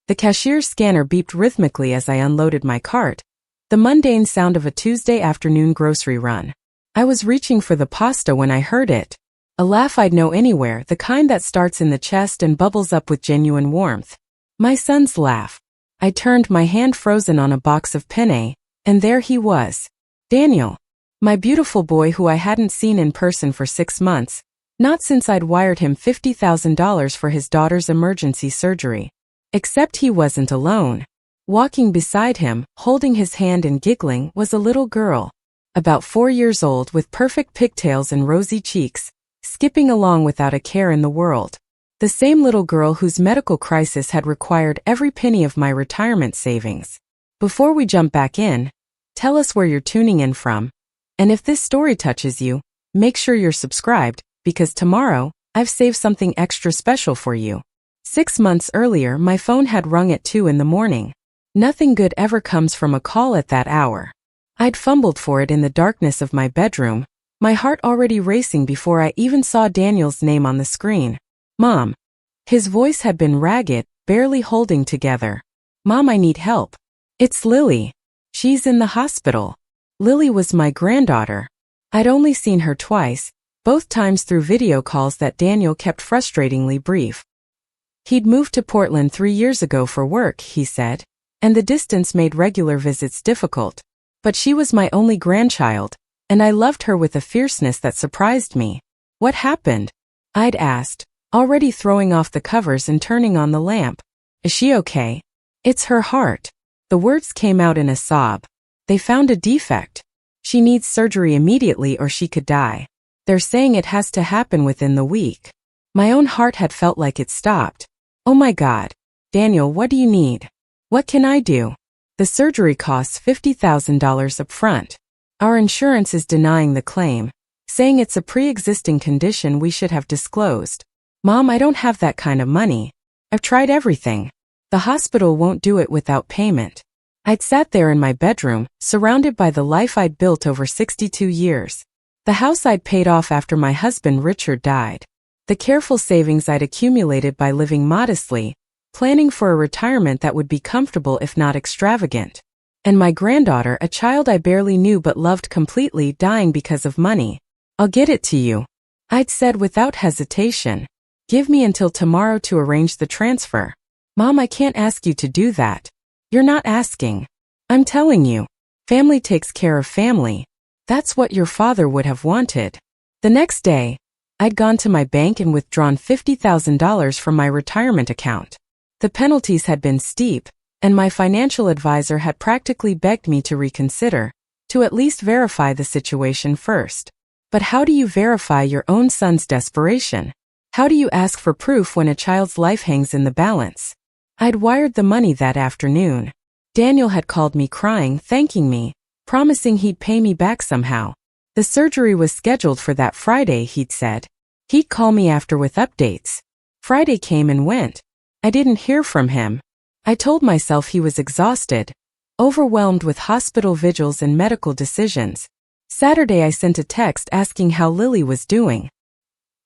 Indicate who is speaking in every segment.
Speaker 1: The cashier's scanner beeped rhythmically as I unloaded my cart, the mundane sound of a Tuesday afternoon grocery run. I was reaching for the pasta when I heard it. A laugh I'd know anywhere, the kind that starts in the chest and bubbles up with genuine warmth. My son's laugh. I turned, my hand frozen on a box of penne, and there he was. Daniel. My beautiful boy who I hadn't seen in person for 6 months, not since I'd wired him $50,000 for his daughter's emergency surgery. Except he wasn't alone. Walking beside him, holding his hand and giggling, was a little girl. About 4 years old with perfect pigtails and rosy cheeks, skipping along without a care in the world. The same little girl whose medical crisis had required every penny of my retirement savings. Before we jump back in, tell us where you're tuning in from. And if this story touches you, make sure you're subscribed, because tomorrow, I've saved something extra special for you. 6 months earlier, my phone had rung at 2 in the morning. Nothing good ever comes from a call at that hour. I'd fumbled for it in the darkness of my bedroom, my heart already racing before I even saw Daniel's name on the screen. Mom. His voice had been ragged, barely holding together. Mom, I need help. It's Lily. She's in the hospital. Lily was my granddaughter. I'd only seen her twice, both times through video calls that Daniel kept frustratingly brief. He'd moved to Portland 3 years ago for work, he said, and the distance made regular visits difficult. But she was my only grandchild, and I loved her with a fierceness that surprised me. What happened? I'd asked, already throwing off the covers and turning on the lamp. Is she okay? It's her heart. The words came out in a sob. They found a defect. She needs surgery immediately or she could die. They're saying it has to happen within the week. My own heart had felt like it stopped. Oh my God. Daniel, what do you need? What can I do? The surgery costs $50,000 up front. Our insurance is denying the claim, saying it's a pre-existing condition we should have disclosed. Mom, I don't have that kind of money. I've tried everything. The hospital won't do it without payment. I'd sat there in my bedroom, surrounded by the life I'd built over 62 years. The house I'd paid off after my husband Richard died. The careful savings I'd accumulated by living modestly, planning for a retirement that would be comfortable if not extravagant. And my granddaughter, a child I barely knew but loved completely, dying because of money. I'll get it to you. I'd said without hesitation. Give me until tomorrow to arrange the transfer. Mom, I can't ask you to do that. You're not asking. I'm telling you. Family takes care of family. That's what your father would have wanted. The next day, I'd gone to my bank and withdrawn $50,000 from my retirement account. The penalties had been steep, and my financial advisor had practically begged me to reconsider, to at least verify the situation first. But how do you verify your own son's desperation? How do you ask for proof when a child's life hangs in the balance? I'd wired the money that afternoon. Daniel had called me crying, thanking me, promising he'd pay me back somehow. The surgery was scheduled for that Friday, he'd said. He'd call me after with updates. Friday came and went. I didn't hear from him. I told myself he was exhausted, overwhelmed with hospital vigils and medical decisions. Saturday I sent a text asking how Lily was doing.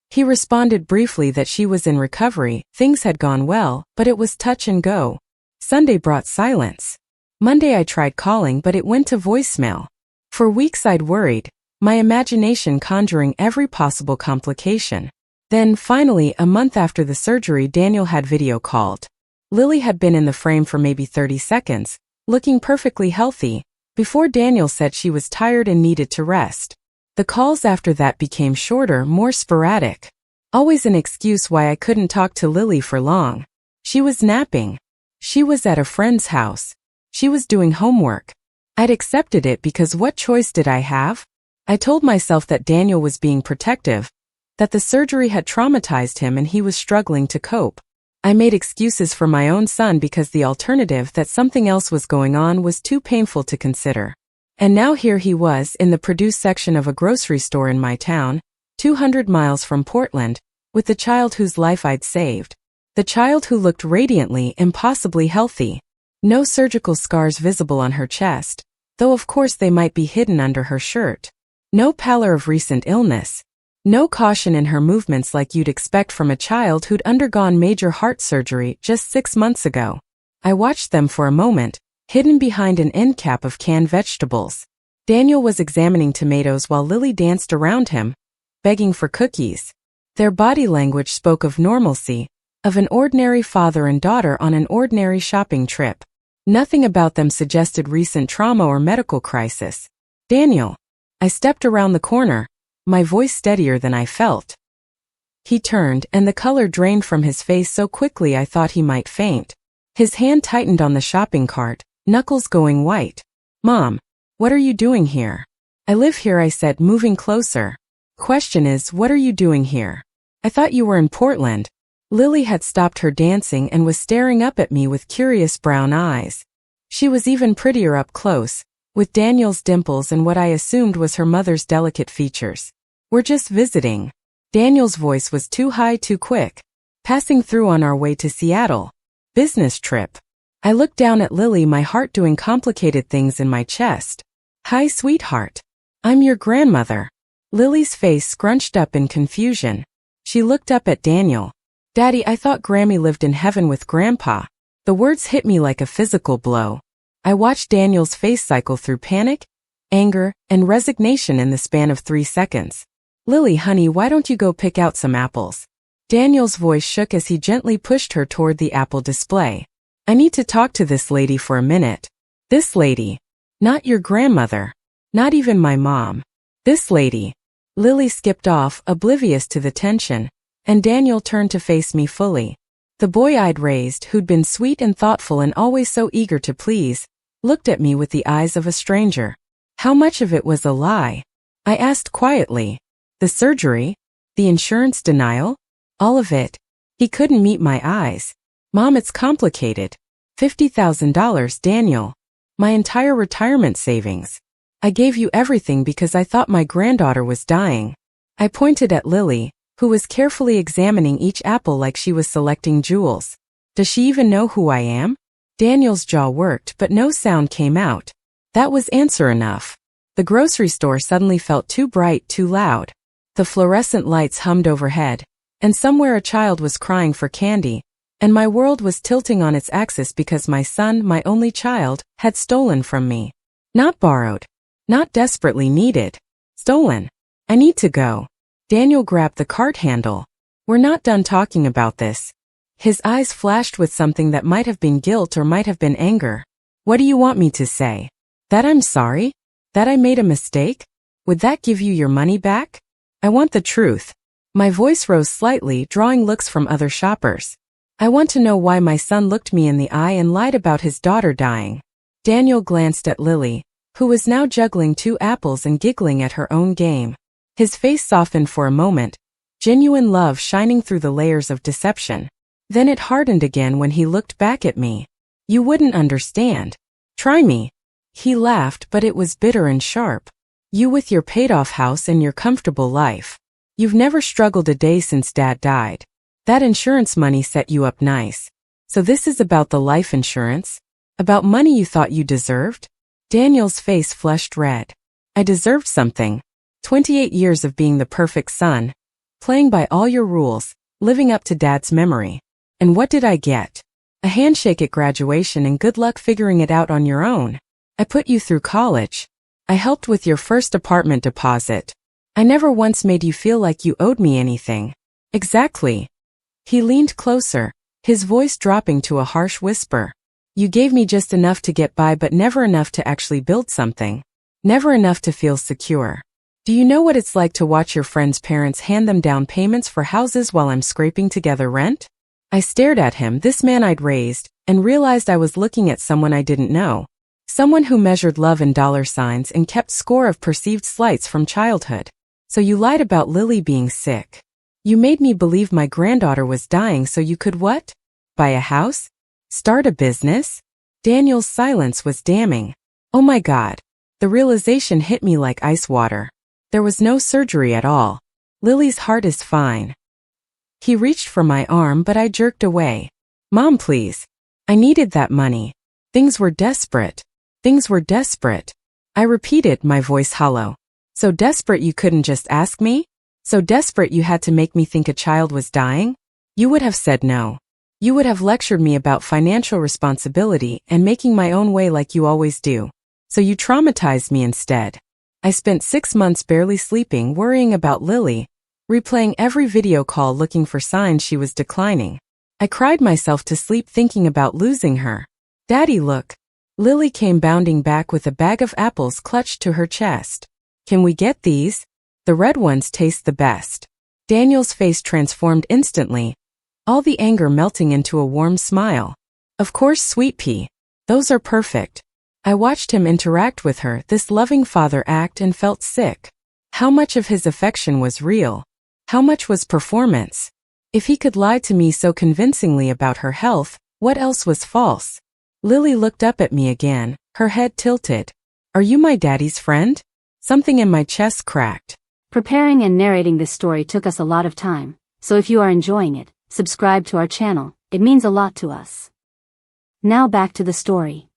Speaker 1: He responded briefly that she was in recovery, things had gone well, but it was touch and go. Sunday brought silence. Monday I tried calling but it went to voicemail. For weeks I'd worried, my imagination conjuring every possible complication. Then, finally, a month after the surgery, Daniel had video called. Lily had been in the frame for maybe 30 seconds, looking perfectly healthy, before Daniel said she was tired and needed to rest. The calls after that became shorter, more sporadic. Always an excuse why I couldn't talk to Lily for long. She was napping. She was at a friend's house. She was doing homework. I'd accepted it because what choice did I have? I told myself that Daniel was being protective, that the surgery had traumatized him and he was struggling to cope. I made excuses for my own son because the alternative, that something else was going on, was too painful to consider. And now here he was in the produce section of a grocery store in my town, 200 miles from Portland, with the child whose life I'd saved. The child who looked radiantly, impossibly healthy. No surgical scars visible on her chest, though of course they might be hidden under her shirt. No pallor of recent illness. No caution in her movements like you'd expect from a child who'd undergone major heart surgery just 6 months ago. I watched them for a moment, hidden behind an end cap of canned vegetables. Daniel was examining tomatoes while Lily danced around him, begging for cookies. Their body language spoke of normalcy, of an ordinary father and daughter on an ordinary shopping trip. Nothing about them suggested recent trauma or medical crisis. Daniel. I stepped around the corner, my voice steadier than I felt. He turned, and the color drained from his face so quickly I thought he might faint. His hand tightened on the shopping cart, knuckles going white. Mom, what are you doing here? I live here, I said, moving closer. Question is, what are you doing here? I thought you were in Portland. Lily had stopped her dancing and was staring up at me with curious brown eyes. She was even prettier up close, with Daniel's dimples and what I assumed was her mother's delicate features. We're just visiting. Daniel's voice was too high too quick. Passing through on our way to Seattle. Business trip. I looked down at Lily, my heart doing complicated things in my chest. Hi, sweetheart. I'm your grandmother. Lily's face scrunched up in confusion. She looked up at Daniel. Daddy, I thought Grammy lived in heaven with Grandpa. The words hit me like a physical blow. I watched Daniel's face cycle through panic, anger, and resignation in the span of 3 seconds. Lily, honey, why don't you go pick out some apples? Daniel's voice shook as he gently pushed her toward the apple display. I need to talk to this lady for a minute. This lady. Not your grandmother. Not even my mom. This lady. Lily skipped off, oblivious to the tension, and Daniel turned to face me fully. The boy I'd raised, who'd been sweet and thoughtful and always so eager to please, looked at me with the eyes of a stranger. How much of it was a lie? I asked quietly. The surgery? The insurance denial? All of it. He couldn't meet my eyes. Mom, it's complicated. $50,000, Daniel. My entire retirement savings. I gave you everything because I thought my granddaughter was dying. I pointed at Lily, who was carefully examining each apple like she was selecting jewels. Does she even know who I am? Daniel's jaw worked, but no sound came out. That was answer enough. The grocery store suddenly felt too bright, too loud. The fluorescent lights hummed overhead, and somewhere a child was crying for candy, and my world was tilting on its axis because my son, my only child, had stolen from me. Not borrowed. Not desperately needed. Stolen. I need to go. Daniel grabbed the cart handle. We're not done talking about this. His eyes flashed with something that might have been guilt or might have been anger. What do you want me to say? That I'm sorry? That I made a mistake? Would that give you your money back? I want the truth. My voice rose slightly, drawing looks from other shoppers. I want to know why my son looked me in the eye and lied about his daughter dying. Daniel glanced at Lily, who was now juggling 2 apples and giggling at her own game. His face softened for a moment, genuine love shining through the layers of deception. Then it hardened again when he looked back at me. You wouldn't understand. Try me. He laughed, but it was bitter and sharp. You with your paid-off house and your comfortable life. You've never struggled a day since Dad died. That insurance money set you up nice. So this is about the life insurance? About money you thought you deserved? Daniel's face flushed red. I deserved something. 28 years of being the perfect son, playing by all your rules, living up to Dad's memory. And what did I get? A handshake at graduation and good luck figuring it out on your own. I put you through college. I helped with your first apartment deposit. I never once made you feel like you owed me anything. Exactly. He leaned closer, his voice dropping to a harsh whisper. You gave me just enough to get by, but never enough to actually build something. Never enough to feel secure. Do you know what it's like to watch your friends' parents hand them down payments for houses while I'm scraping together rent? I stared at him, this man I'd raised, and realized I was looking at someone I didn't know. Someone who measured love in dollar signs and kept score of perceived slights from childhood. So you lied about Lily being sick. You made me believe my granddaughter was dying so you could what? Buy a house? Start a business? Daniel's silence was damning. Oh my God. The realization hit me like ice water. There was no surgery at all. Lily's heart is fine. He reached for my arm, but I jerked away. Mom, please. I needed that money. Things were desperate. Things were desperate. I repeated, my voice hollow. So desperate you couldn't just ask me? So desperate you had to make me think a child was dying? You would have said no. You would have lectured me about financial responsibility and making my own way like you always do. So you traumatized me instead. I spent 6 months barely sleeping, worrying about Lily, replaying every video call looking for signs she was declining. I cried myself to sleep thinking about losing her. Daddy, look. Lily came bounding back with a bag of apples clutched to her chest. Can we get these? The red ones taste the best. Daniel's face transformed instantly, all the anger melting into a warm smile. Of course, sweet pea. Those are perfect. I watched him interact with her, this loving father act, and felt sick. How much of his affection was real? How much was performance? If he could lie to me so convincingly about her health, what else was false? Lily looked up at me again, her head tilted. Are you my daddy's friend? Something in my chest cracked.
Speaker 2: Preparing and narrating this story took us a lot of time, so if you are enjoying it, subscribe to our channel, it means a lot to us. Now back to the story.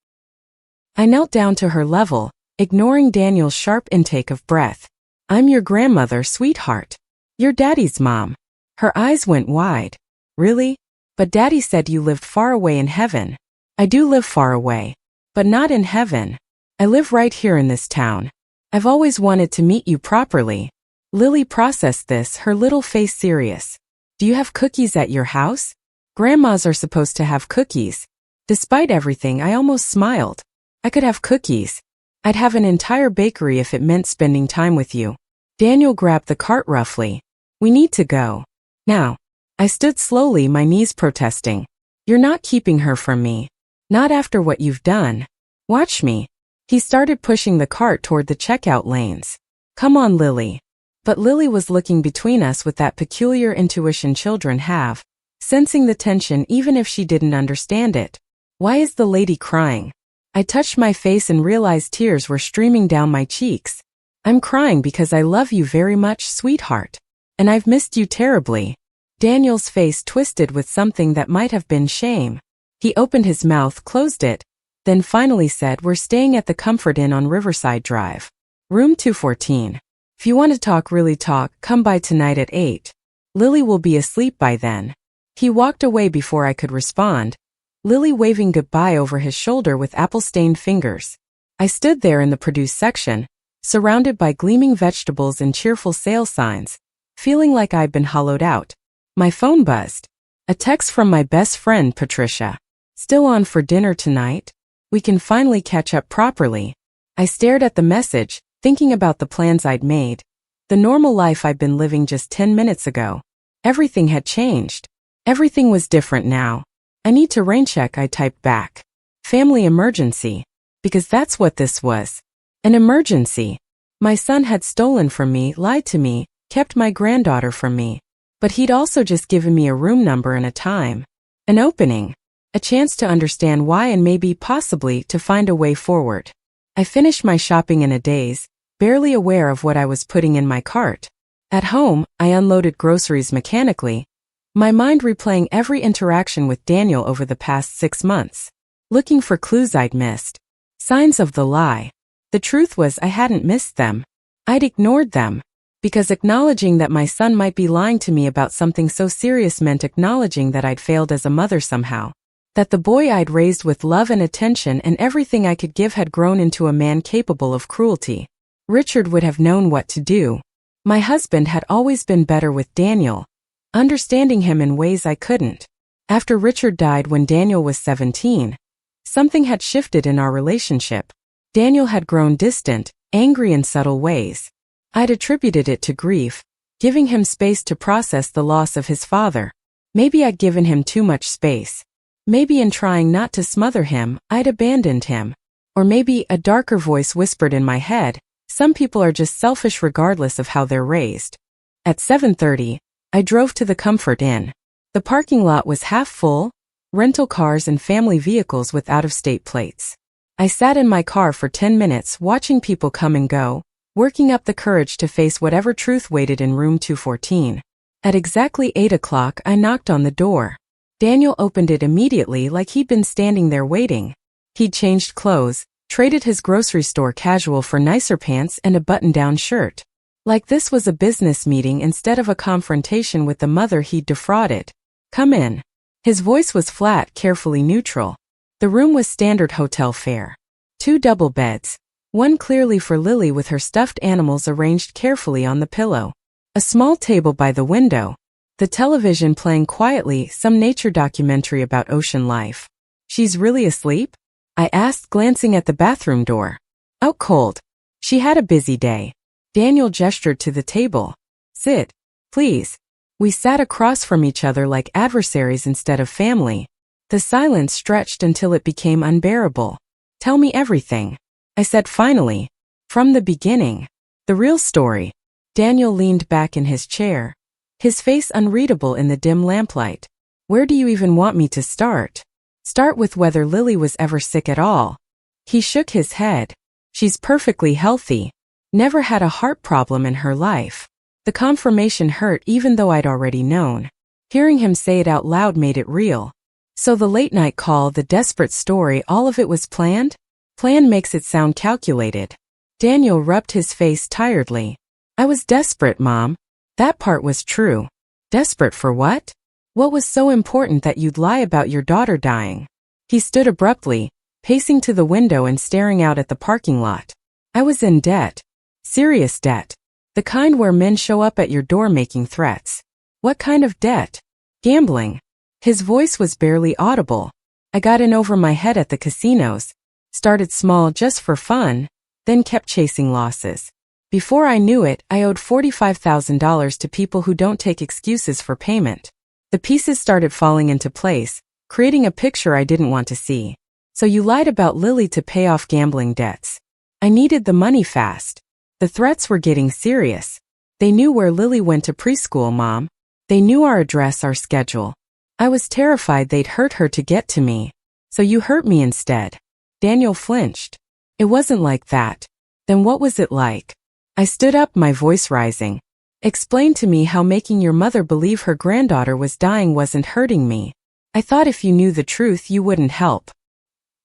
Speaker 1: I knelt down to her level, ignoring Daniel's sharp intake of breath. I'm your grandmother, sweetheart. Your daddy's mom. Her eyes went wide. Really? But Daddy said you lived far away in heaven. I do live far away. But not in heaven. I live right here in this town. I've always wanted to meet you properly. Lily processed this, her little face serious. Do you have cookies at your house? Grandmas are supposed to have cookies. Despite everything, I almost smiled. I could have cookies. I'd have an entire bakery if it meant spending time with you. Daniel grabbed the cart roughly. We need to go. Now. I stood slowly, my knees protesting. You're not keeping her from me. Not after what you've done. Watch me. He started pushing the cart toward the checkout lanes. Come on, Lily. But Lily was looking between us with that peculiar intuition children have, sensing the tension even if she didn't understand it. Why is the lady crying? I touched my face and realized tears were streaming down my cheeks. I'm crying because I love you very much, sweetheart. And I've missed you terribly. Daniel's face twisted with something that might have been shame. He opened his mouth, closed it, then finally said, we're staying at the Comfort Inn on Riverside Drive. Room 214. If you want to talk, really talk, come by tonight at 8. Lily will be asleep by then. He walked away before I could respond, Lily waving goodbye over his shoulder with apple-stained fingers. I stood there in the produce section, surrounded by gleaming vegetables and cheerful sale signs, feeling like I'd been hollowed out. My phone buzzed. A text from my best friend, Patricia. Still on for dinner tonight? We can finally catch up properly. I stared at the message, thinking about the plans I'd made, the normal life I'd been living just 10 minutes ago. Everything had changed. Everything was different now. I need to rain check, I typed back. Family emergency. Because that's what this was. An emergency. My son had stolen from me, lied to me, kept my granddaughter from me. But he'd also just given me a room number and a time. An opening. A chance to understand why and maybe possibly to find a way forward. I finished my shopping in a daze, barely aware of what I was putting in my cart. At home, I unloaded groceries mechanically, my mind replaying every interaction with Daniel over the past 6 months, looking for clues I'd missed. Signs of the lie. The truth was I hadn't missed them. I'd ignored them. Because acknowledging that my son might be lying to me about something so serious meant acknowledging that I'd failed as a mother somehow. That the boy I'd raised with love and attention and everything I could give had grown into a man capable of cruelty. Richard would have known what to do. My husband had always been better with Daniel, understanding him in ways I couldn't. After Richard died when Daniel was 17, something had shifted in our relationship. Daniel had grown distant, angry in subtle ways. I'd attributed it to grief, giving him space to process the loss of his father. Maybe I'd given him too much space. Maybe in trying not to smother him, I'd abandoned him. Or maybe a darker voice whispered in my head, some people are just selfish regardless of how they're raised. At 7:30, I drove to the Comfort Inn. The parking lot was half full, rental cars and family vehicles with out-of-state plates. I sat in my car for 10 minutes watching people come and go, working up the courage to face whatever truth waited in room 214. At exactly 8 o'clock, I knocked on the door. Daniel opened it immediately like he'd been standing there waiting. He'd changed clothes, traded his grocery store casual for nicer pants and a button-down shirt. Like this was a business meeting instead of a confrontation with the mother he'd defrauded. Come in. His voice was flat, carefully neutral. The room was standard hotel fare. 2 double beds. One clearly for Lily with her stuffed animals arranged carefully on the pillow. A small table by the window. The television playing quietly, some nature documentary about ocean life. She's really asleep? I asked, glancing at the bathroom door. Out cold. She had a busy day. Daniel gestured to the table. Sit, please. We sat across from each other like adversaries instead of family. The silence stretched until it became unbearable. Tell me everything, I said finally. From the beginning. The real story. Daniel leaned back in his chair, his face unreadable in the dim lamplight. Where do you even want me to start? Start with whether Lily was ever sick at all. He shook his head. She's perfectly healthy. Never had a heart problem in her life. The confirmation hurt even though I'd already known. Hearing him say it out loud made it real. So the late-night call, the desperate story, all of it was planned? Plan makes it sound calculated. Daniel rubbed his face tiredly. I was desperate, Mom. That part was true. Desperate for what? What was so important that you'd lie about your daughter dying? He stood abruptly, pacing to the window and staring out at the parking lot. I was in debt. Serious debt. The kind where men show up at your door making threats. What kind of debt? Gambling. His voice was barely audible. I got in over my head at the casinos. Started small just for fun, then kept chasing losses. Before I knew it, I owed $45,000 to people who don't take excuses for payment. The pieces started falling into place, creating a picture I didn't want to see. So you lied about Lily to pay off gambling debts. I needed the money fast. The threats were getting serious. They knew where Lily went to preschool, Mom. They knew our address, our schedule. I was terrified they'd hurt her to get to me. So you hurt me instead. Daniel flinched. It wasn't like that. Then what was it like? I stood up, my voice rising. Explain to me how making your mother believe her granddaughter was dying wasn't hurting me. I thought if you knew the truth you wouldn't help.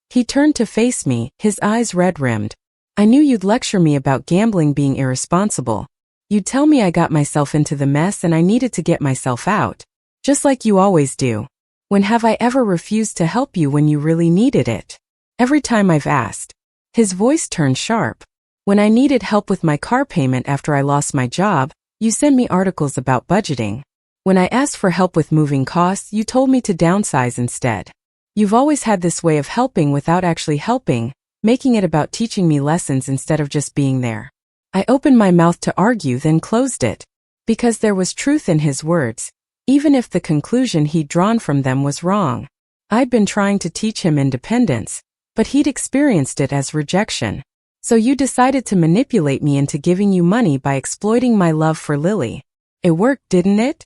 Speaker 1: He turned to face me, his eyes red-rimmed. I knew you'd lecture me about gambling being irresponsible. You'd tell me I got myself into the mess and I needed to get myself out. Just like you always do. When have I ever refused to help you when you really needed it? Every time I've asked. His voice turned sharp. When I needed help with my car payment after I lost my job, you sent me articles about budgeting. When I asked for help with moving costs, you told me to downsize instead. You've always had this way of helping without actually helping, making it about teaching me lessons instead of just being there. I opened my mouth to argue, then closed it. Because there was truth in his words, even if the conclusion he'd drawn from them was wrong. I'd been trying to teach him independence, but he'd experienced it as rejection. So you decided to manipulate me into giving you money by exploiting my love for Lily. It worked, didn't it?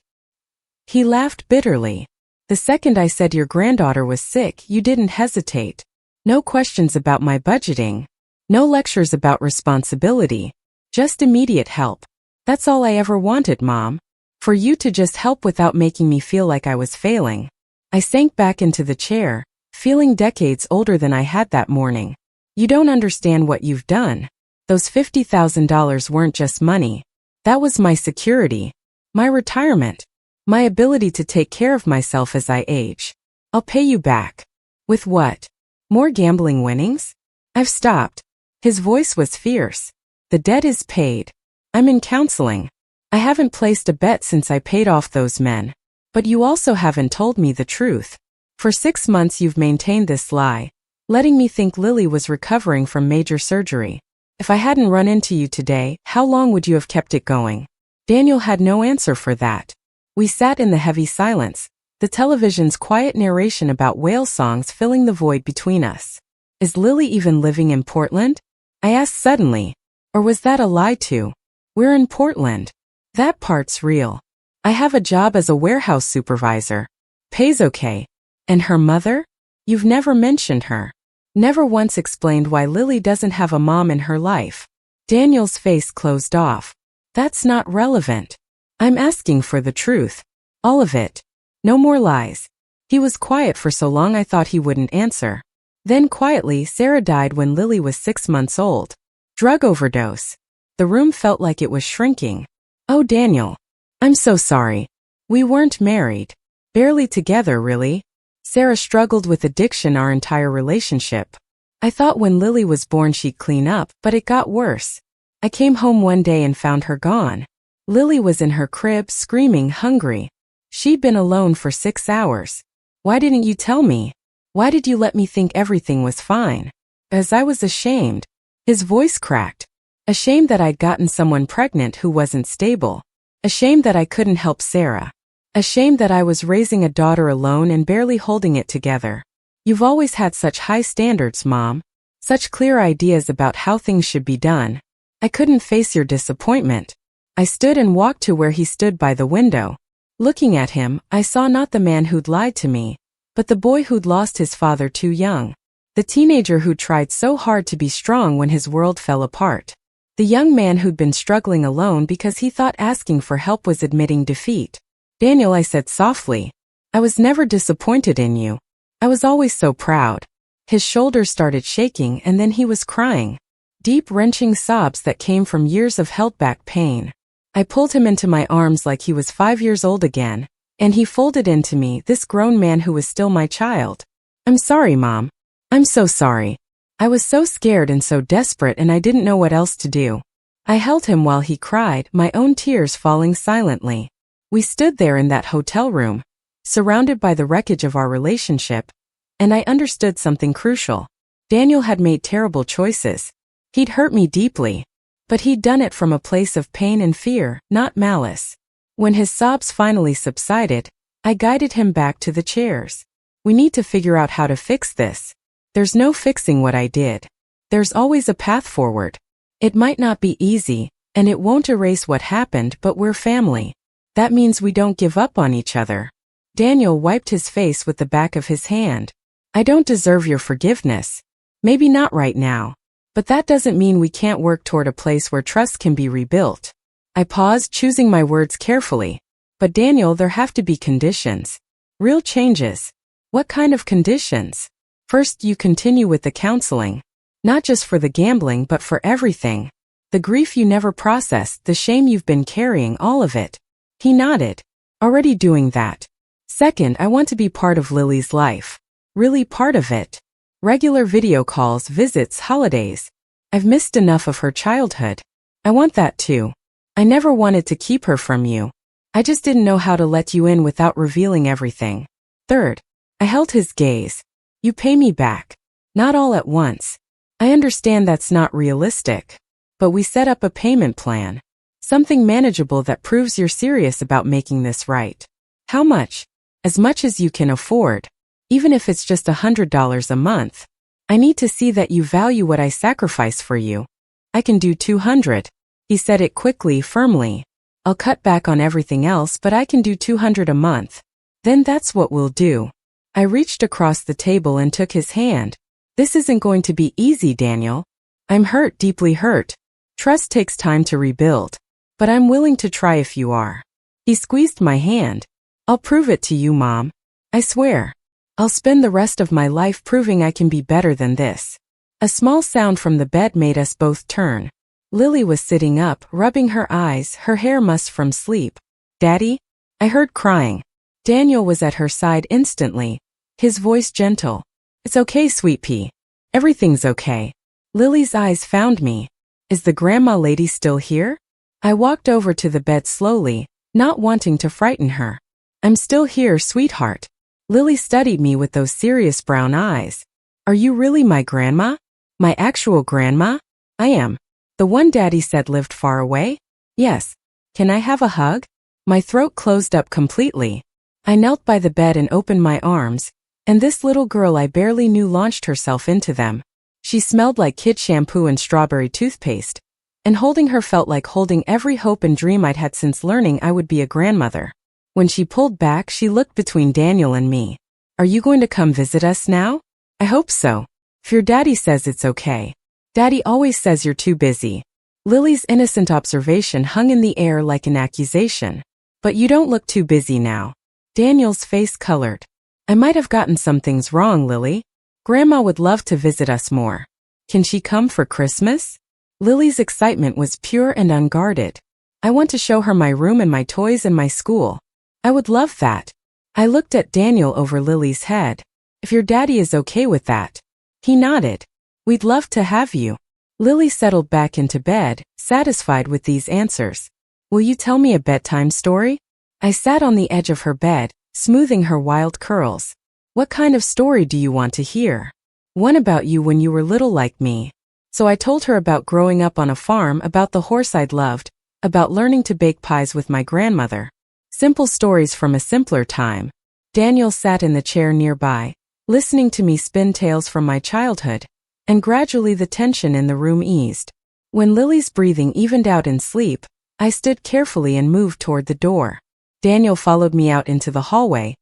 Speaker 1: He laughed bitterly. The second I said your granddaughter was sick, you didn't hesitate. No questions about my budgeting. No lectures about responsibility. Just immediate help. That's all I ever wanted, Mom. For you to just help without making me feel like I was failing. I sank back into the chair, feeling decades older than I had that morning. You don't understand what you've done. Those $50,000 weren't just money. That was my security. My retirement. My ability to take care of myself as I age. I'll pay you back. With what? More gambling winnings? I've stopped. His voice was fierce. The debt is paid. I'm in counseling. I haven't placed a bet since I paid off those men. But you also haven't told me the truth. For 6 months you've maintained this lie, letting me think Lily was recovering from major surgery. If I hadn't run into you today, how long would you have kept it going? Daniel had no answer for that. We sat in the heavy silence, the television's quiet narration about whale songs filling the void between us. Is Lily even living in Portland? I asked suddenly. Or was that a lie too? We're in Portland. That part's real. I have a job as a warehouse supervisor. Pays okay. And her mother? You've never mentioned her. Never once explained why Lily doesn't have a mom in her life. Daniel's face closed off. That's not relevant. I'm asking for the truth. All of it. No more lies. He was quiet for so long I thought he wouldn't answer. Then quietly, Sarah died when Lily was 6 months old. Drug overdose. The room felt like it was shrinking. Oh, Daniel. I'm so sorry. We weren't married. Barely together, really. Sarah struggled with addiction our entire relationship. I thought when Lily was born she'd clean up, but it got worse. I came home one day and found her gone. Lily was in her crib, screaming, hungry. She'd been alone for 6 hours. Why didn't you tell me? Why did you let me think everything was fine? As I was ashamed. His voice cracked. Ashamed that I'd gotten someone pregnant who wasn't stable. Ashamed that I couldn't help Sarah. Ashamed that I was raising a daughter alone and barely holding it together. You've always had such high standards, Mom. Such clear ideas about how things should be done. I couldn't face your disappointment. I stood and walked to where he stood by the window. Looking at him, I saw not the man who'd lied to me, but the boy who'd lost his father too young. The teenager who tried so hard to be strong when his world fell apart. The young man who'd been struggling alone because he thought asking for help was admitting defeat. Daniel, I said softly. I was never disappointed in you. I was always so proud. His shoulders started shaking and then he was crying. Deep, wrenching sobs that came from years of held-back pain. I pulled him into my arms like he was 5 years old again, and he folded into me, this grown man who was still my child. I'm sorry, Mom. I'm so sorry. I was so scared and so desperate and I didn't know what else to do. I held him while he cried, my own tears falling silently. We stood there in that hotel room, surrounded by the wreckage of our relationship, and I understood something crucial. Daniel had made terrible choices. He'd hurt me deeply. But he'd done it from a place of pain and fear, not malice. When his sobs finally subsided, I guided him back to the chairs. We need to figure out how to fix this. There's no fixing what I did. There's always a path forward. It might not be easy, and it won't erase what happened, but we're family. That means we don't give up on each other. Daniel wiped his face with the back of his hand. I don't deserve your forgiveness. Maybe not right now. But that doesn't mean we can't work toward a place where trust can be rebuilt. I paused, choosing my words carefully. But Daniel, there have to be conditions. Real changes. What kind of conditions? First, you continue with the counseling. Not just for the gambling, but for everything. The grief you never processed, the shame you've been carrying, all of it. He nodded. Already doing that. Second, I want to be part of Lily's life. Really part of it. Regular video calls, visits, holidays. I've missed enough of her childhood. I want that too. I never wanted to keep her from you. I just didn't know how to let you in without revealing everything. Third, I held his gaze. You pay me back. Not all at once. I understand that's not realistic. But we set up a payment plan. Something manageable that proves you're serious about making this right. How much? As much as you can afford. Even if it's just $100 a month. I need to see that you value what I sacrifice for you. I can do $200. He said it quickly, firmly. I'll cut back on everything else, but I can do $200 a month. Then that's what we'll do. I reached across the table and took his hand. This isn't going to be easy, Daniel. I'm hurt, deeply hurt. Trust takes time to rebuild. But I'm willing to try if you are. He squeezed my hand. I'll prove it to you, Mom. I swear. I'll spend the rest of my life proving I can be better than this. A small sound from the bed made us both turn. Lily was sitting up, rubbing her eyes, her hair mussed from sleep. Daddy? I heard crying. Daniel was at her side instantly, his voice gentle. It's okay, sweet pea. Everything's okay. Lily's eyes found me. Is the grandma lady still here? I walked over to the bed slowly, not wanting to frighten her. I'm still here, sweetheart. Lily studied me with those serious brown eyes. Are you really my grandma? My actual grandma? I am. The one Daddy said lived far away? Yes. Can I have a hug? My throat closed up completely. I knelt by the bed and opened my arms, and this little girl I barely knew launched herself into them. She smelled like kid shampoo and strawberry toothpaste, and holding her felt like holding every hope and dream I'd had since learning I would be a grandmother. When she pulled back, she looked between Daniel and me. Are you going to come visit us now? I hope so. If your daddy says it's okay. Daddy always says you're too busy. Lily's innocent observation hung in the air like an accusation. But you don't look too busy now. Daniel's face colored. I might have gotten some things wrong, Lily. Grandma would love to visit us more. Can she come for Christmas? Lily's excitement was pure and unguarded. I want to show her my room and my toys and my school. I would love that. I looked at Daniel over Lily's head. If your daddy is okay with that. He nodded. We'd love to have you. Lily settled back into bed, satisfied with these answers. Will you tell me a bedtime story? I sat on the edge of her bed, smoothing her wild curls. What kind of story do you want to hear? One about you when you were little like me. So I told her about growing up on a farm, about the horse I'd loved, about learning to bake pies with my grandmother. Simple stories from a simpler time. Daniel sat in the chair nearby, listening to me spin tales from my childhood, and gradually the tension in the room eased. When Lily's breathing evened out in sleep, I stood carefully and moved toward the door. Daniel followed me out into the hallway,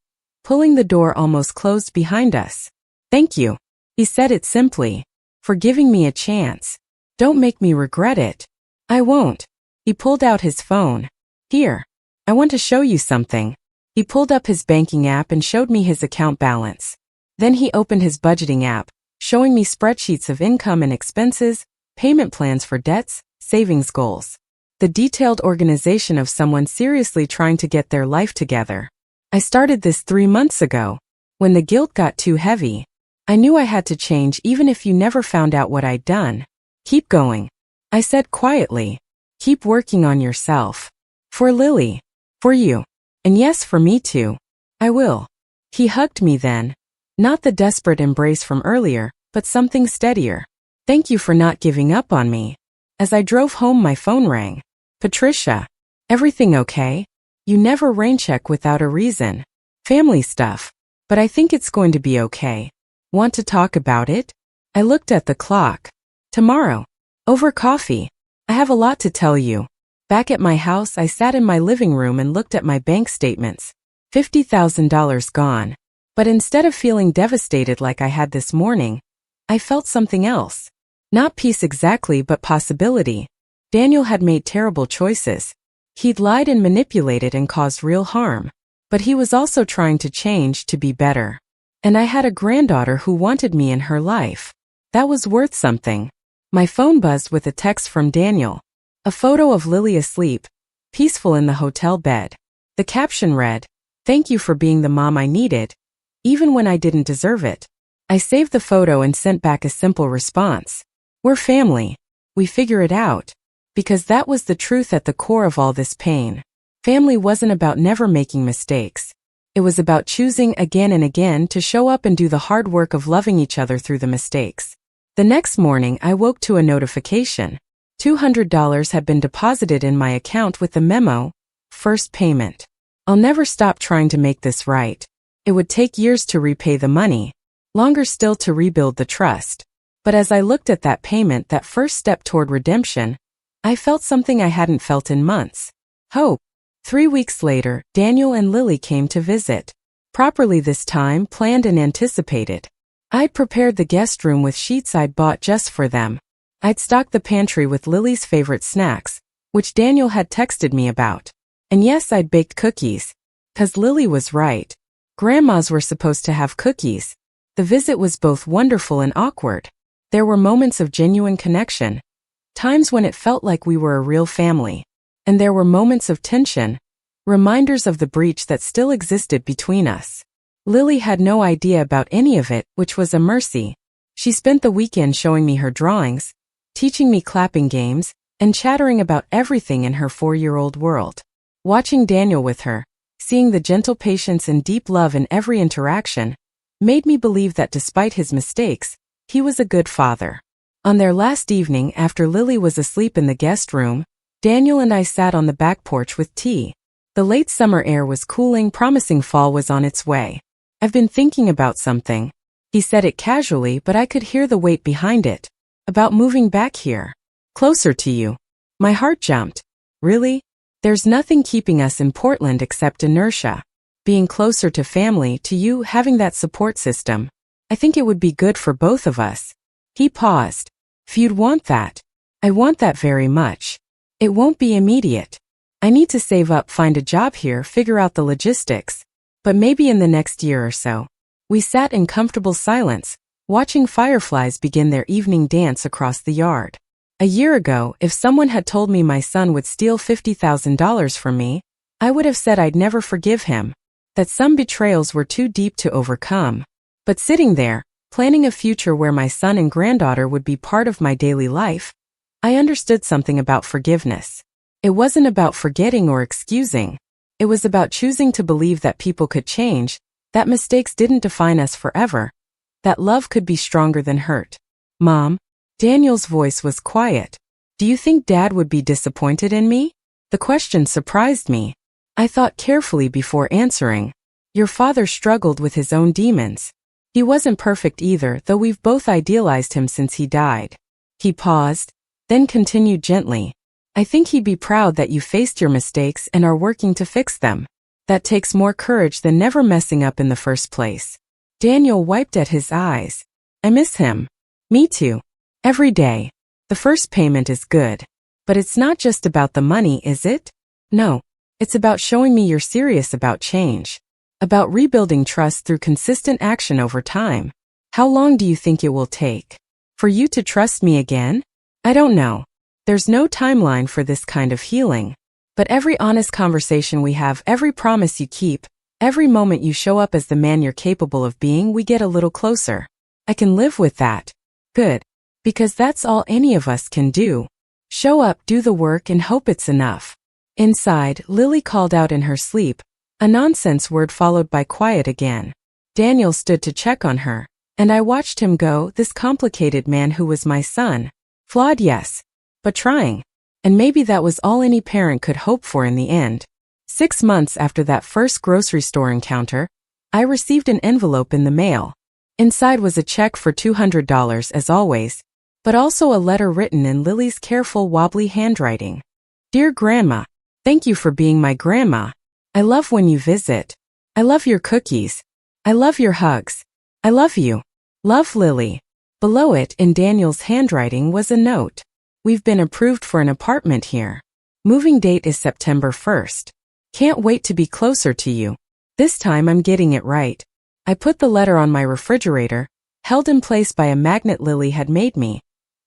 Speaker 1: pulling the door almost closed behind us. Thank you. He said it simply. For giving me a chance. Don't make me regret it. I won't. He pulled out his phone. Here. I want to show you something. He pulled up his banking app and showed me his account balance. Then he opened his budgeting app, showing me spreadsheets of income and expenses, payment plans for debts, savings goals. The detailed organization of someone seriously trying to get their life together. I started this 3 months ago. When the guilt got too heavy, I knew I had to change even if you never found out what I'd done. Keep going. I said quietly. Keep working on yourself. For Lily. For you. And yes, for me too. I will. He hugged me then. Not the desperate embrace from earlier, but something steadier. Thank you for not giving up on me. As I drove home, my phone rang. Patricia. Everything okay? You never rain check without a reason. Family stuff. But I think it's going to be okay. Want to talk about it? I looked at the clock. Tomorrow. Over coffee. I have a lot to tell you. Back at my house, I sat in my living room and looked at my bank statements. $50,000 gone. But instead of feeling devastated like I had this morning, I felt something else. Not peace exactly, but possibility. Daniel had made terrible choices. He'd lied and manipulated and caused real harm. But he was also trying to change to be better. And I had a granddaughter who wanted me in her life. That was worth something. My phone buzzed with a text from Daniel. A photo of Lily asleep, peaceful in the hotel bed. The caption read, "Thank you for being the mom I needed, even when I didn't deserve it." I saved the photo and sent back a simple response. We're family. We figure it out. Because that was the truth at the core of all this pain. Family wasn't about never making mistakes. It was about choosing again and again to show up and do the hard work of loving each other through the mistakes. The next morning, I woke to a notification. $200 had been deposited in my account with the memo, "First payment." I'll never stop trying to make this right. It would take years to repay the money, longer still to rebuild the trust. But as I looked at that payment, that first step toward redemption, I felt something I hadn't felt in months. Hope. 3 weeks later, Daniel and Lily came to visit. Properly this time, planned and anticipated. I'd prepared the guest room with sheets I'd bought just for them. I'd stocked the pantry with Lily's favorite snacks, which Daniel had texted me about. And yes, I'd baked cookies. 'Cause Lily was right. Grandmas were supposed to have cookies. The visit was both wonderful and awkward. There were moments of genuine connection. Times when it felt like we were a real family. And there were moments of tension, reminders of the breach that still existed between us. Lily had no idea about any of it, which was a mercy. She spent the weekend showing me her drawings, teaching me clapping games, and chattering about everything in her 4-year-old world. Watching Daniel with her, seeing the gentle patience and deep love in every interaction, made me believe that despite his mistakes, he was a good father. On their last evening after Lily was asleep in the guest room, Daniel and I sat on the back porch with tea. The late summer air was cooling, promising fall was on its way. I've been thinking about something. He said it casually, but I could hear the weight behind it. About moving back here. Closer to you. My heart jumped. Really? There's nothing keeping us in Portland except inertia. Being closer to family, to you, having that support system. I think it would be good for both of us. He paused. If you'd want that. I want that very much. It won't be immediate. I need to save up, find a job here, figure out the logistics. But maybe in the next year or so. We sat in comfortable silence, watching fireflies begin their evening dance across the yard. A year ago, if someone had told me my son would steal $50,000 from me, I would have said I'd never forgive him. that some betrayals were too deep to overcome. But sitting there, planning a future where my son and granddaughter would be part of my daily life, I understood something about forgiveness. It wasn't about forgetting or excusing. It was about choosing to believe that people could change, that mistakes didn't define us forever, that love could be stronger than hurt. Mom, Daniel's voice was quiet. Do you think Dad would be disappointed in me? The question surprised me. I thought carefully before answering. Your father struggled with his own demons. He wasn't perfect either, though we've both idealized him since he died. He paused, then continued gently. I think he'd be proud that you faced your mistakes and are working to fix them. That takes more courage than never messing up in the first place. Daniel wiped at his eyes. I miss him. Me too. Every day. The first payment is good. But it's not just about the money, is it? No. It's about showing me you're serious about change. About rebuilding trust through consistent action over time. How long do you think it will take? For you to trust me again? I don't know. There's no timeline for this kind of healing. But every honest conversation we have, every promise you keep, every moment you show up as the man you're capable of being, we get a little closer. I can live with that. Good. Because that's all any of us can do. Show up, do the work, and hope it's enough. Inside, Lily called out in her sleep, a nonsense word followed by quiet again. Daniel stood to check on her, and I watched him go, this complicated man who was my son. Flawed, yes, but trying. And maybe that was all any parent could hope for in the end. 6 months after that first grocery store encounter, I received an envelope in the mail. Inside was a check for $200 as always, but also a letter written in Lily's careful, wobbly handwriting. Dear Grandma, thank you for being my grandma. I love when you visit. I love your cookies. I love your hugs. I love you. Love, Lily. Below it, in Daniel's handwriting, was a note. We've been approved for an apartment here. Moving date is September 1st. Can't wait to be closer to you. This time I'm getting it right. I put the letter on my refrigerator, held in place by a magnet Lily had made me,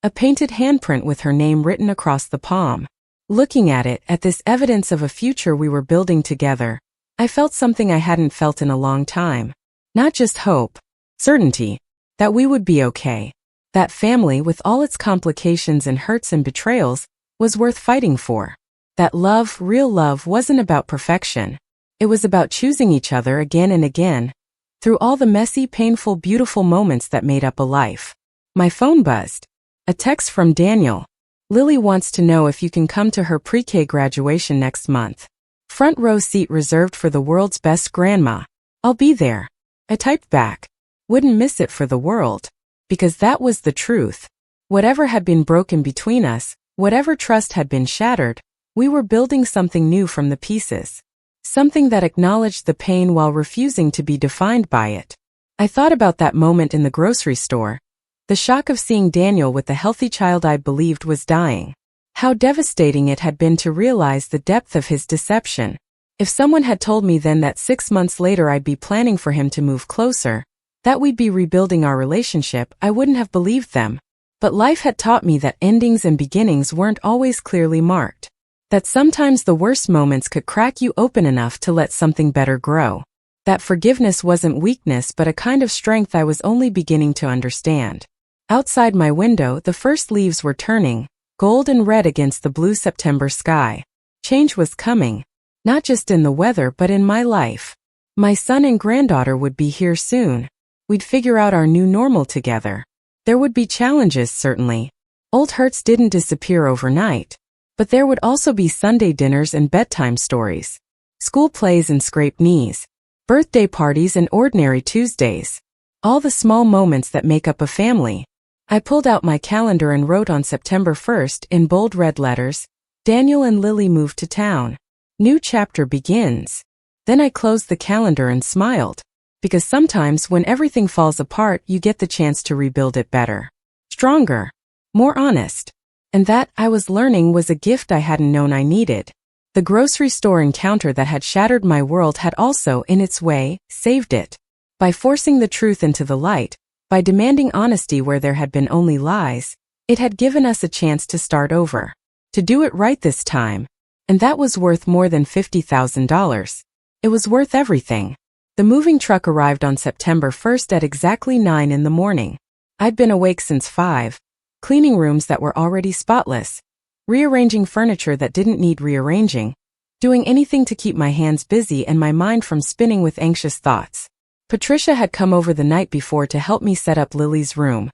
Speaker 1: a painted handprint with her name written across the palm. Looking at it, at this evidence of a future we were building together, I felt something I hadn't felt in a long time. Not just hope, certainty, that we would be okay. That family, with all its complications and hurts and betrayals, was worth fighting for. That love, real love, wasn't about perfection. It was about choosing each other again and again, through all the messy, painful, beautiful moments that made up a life. My phone buzzed. A text from Daniel. Lily wants to know if you can come to her pre-K graduation next month. Front row seat reserved for the world's best grandma. I'll be there. I typed back. Wouldn't miss it for the world. Because that was the truth. Whatever had been broken between us, whatever trust had been shattered, we were building something new from the pieces. Something that acknowledged the pain while refusing to be defined by it. I thought about that moment in the grocery store. The shock of seeing Daniel with the healthy child I believed was dying. How devastating it had been to realize the depth of his deception. If someone had told me then that 6 months later I'd be planning for him to move closer, that we'd be rebuilding our relationship, I wouldn't have believed them. But life had taught me that endings and beginnings weren't always clearly marked. That sometimes the worst moments could crack you open enough to let something better grow. That forgiveness wasn't weakness but a kind of strength I was only beginning to understand. Outside my window, the first leaves were turning, gold and red against the blue September sky. Change was coming, not just in the weather but in my life. My son and granddaughter would be here soon. We'd figure out our new normal together. There would be challenges, certainly. Old hurts didn't disappear overnight. But there would also be Sunday dinners and bedtime stories. School plays and scraped knees. Birthday parties and ordinary Tuesdays. All the small moments that make up a family. I pulled out my calendar and wrote on September 1st in bold red letters, Daniel and Lily moved to town. New chapter begins. Then I closed the calendar and smiled. Because sometimes when everything falls apart, you get the chance to rebuild it better. Stronger. More honest. And that, I was learning, was a gift I hadn't known I needed. The grocery store encounter that had shattered my world had also, in its way, saved it. By forcing the truth into the light, by demanding honesty where there had been only lies, it had given us a chance to start over. To do it right this time. And that was worth more than $50,000. It was worth everything. The moving truck arrived on September 1st at exactly 9 in the morning. I'd been awake since 5, cleaning rooms that were already spotless, rearranging furniture that didn't need rearranging, doing anything to keep my hands busy and my mind from spinning with anxious thoughts. Patricia had come over the night before to help me set up Lily's room,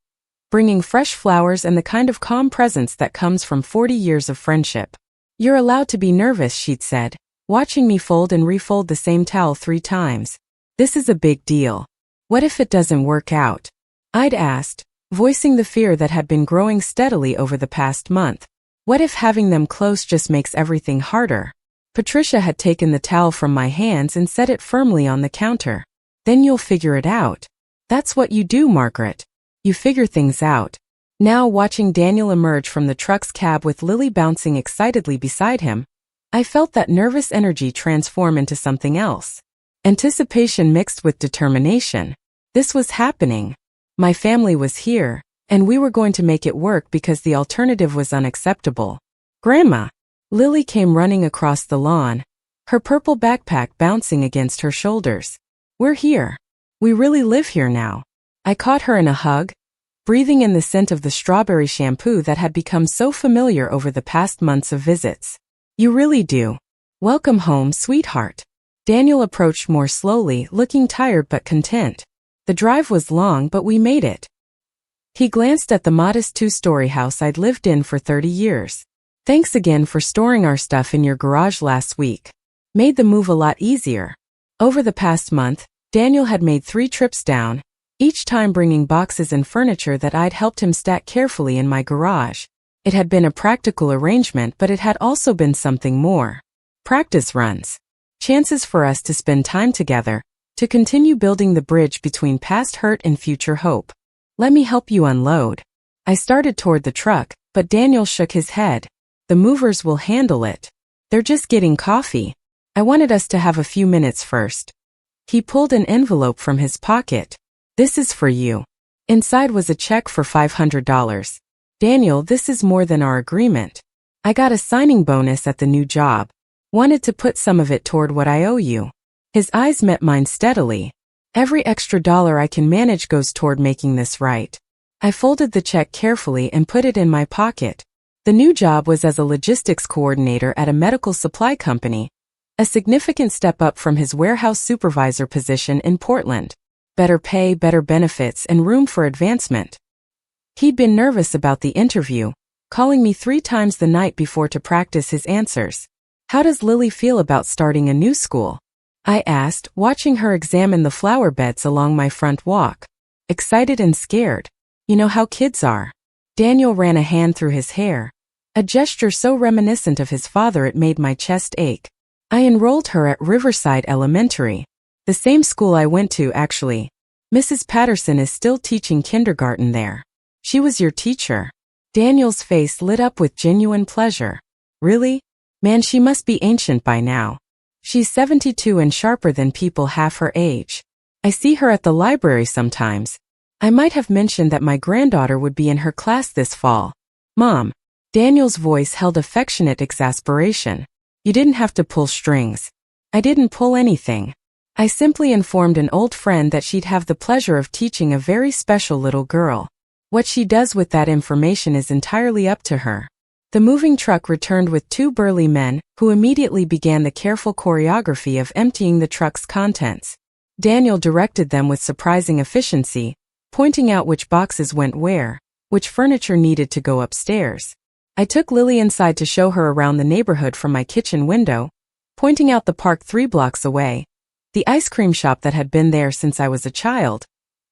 Speaker 1: bringing fresh flowers and the kind of calm presence that comes from 40 years of friendship. "You're allowed to be nervous," she'd said, watching me fold and refold the same towel 3 times. "This is a big deal. What if it doesn't work out?" I'd asked, voicing the fear that had been growing steadily over the past month. What if having them close just makes everything harder? Patricia had taken the towel from my hands and set it firmly on the counter. "Then you'll figure it out. That's what you do, Margaret. You figure things out." Now, watching Daniel emerge from the truck's cab with Lily bouncing excitedly beside him, I felt that nervous energy transform into something else. Anticipation mixed with determination. This was happening. My family was here, and we were going to make it work because the alternative was unacceptable. "Grandma!" Lily came running across the lawn, her purple backpack bouncing against her shoulders. "We're here. We really live here now." I caught her in a hug, breathing in the scent of the strawberry shampoo that had become so familiar over the past months of visits. "You really do. Welcome home, sweetheart." Daniel approached more slowly, looking tired but content. The drive was long, but we made it. He glanced at the modest 2-story house I'd lived in for 30 years. "Thanks again for storing our stuff in your garage last week. Made the move a lot easier." Over the past month, Daniel had made 3 trips down, each time bringing boxes and furniture that I'd helped him stack carefully in my garage. It had been a practical arrangement, but it had also been something more. Practice runs. Chances for us to spend time together, to continue building the bridge between past hurt and future hope. "Let me help you unload." I started toward the truck, but Daniel shook his head. "The movers will handle it. They're just getting coffee. I wanted us to have a few minutes first." He pulled an envelope from his pocket. "This is for you." Inside was a check for $500. "Daniel, this is more than our agreement. I got a signing bonus at the new job. Wanted to put some of it toward what I owe you." His eyes met mine steadily. "Every extra dollar I can manage goes toward making this right." I folded the check carefully and put it in my pocket. The new job was as a logistics coordinator at a medical supply company, a significant step up from his warehouse supervisor position in Portland. Better pay, better benefits, and room for advancement. He'd been nervous about the interview, calling me 3 times the night before to practice his answers. "How does Lily feel about starting a new school?" I asked, watching her examine the flower beds along my front walk. "Excited and scared. You know how kids are." Daniel ran a hand through his hair, a gesture so reminiscent of his father it made my chest ache. "I enrolled her at Riverside Elementary. The same school I went to, actually. Mrs. Patterson is still teaching kindergarten there." "She was your teacher?" Daniel's face lit up with genuine pleasure. "Really? Man, she must be ancient by now. She's 72 and sharper than people half her age. I see her at the library sometimes. I might have mentioned that my granddaughter would be in her class this fall." "Mom." Daniel's voice held affectionate exasperation. "You didn't have to pull strings." "I didn't pull anything. I simply informed an old friend that she'd have the pleasure of teaching a very special little girl. What she does with that information is entirely up to her." The moving truck returned with 2 burly men, who immediately began the careful choreography of emptying the truck's contents. Daniel directed them with surprising efficiency, pointing out which boxes went where, which furniture needed to go upstairs. I took Lily inside to show her around the neighborhood from my kitchen window, pointing out the park 3 blocks away, the ice cream shop that had been there since I was a child,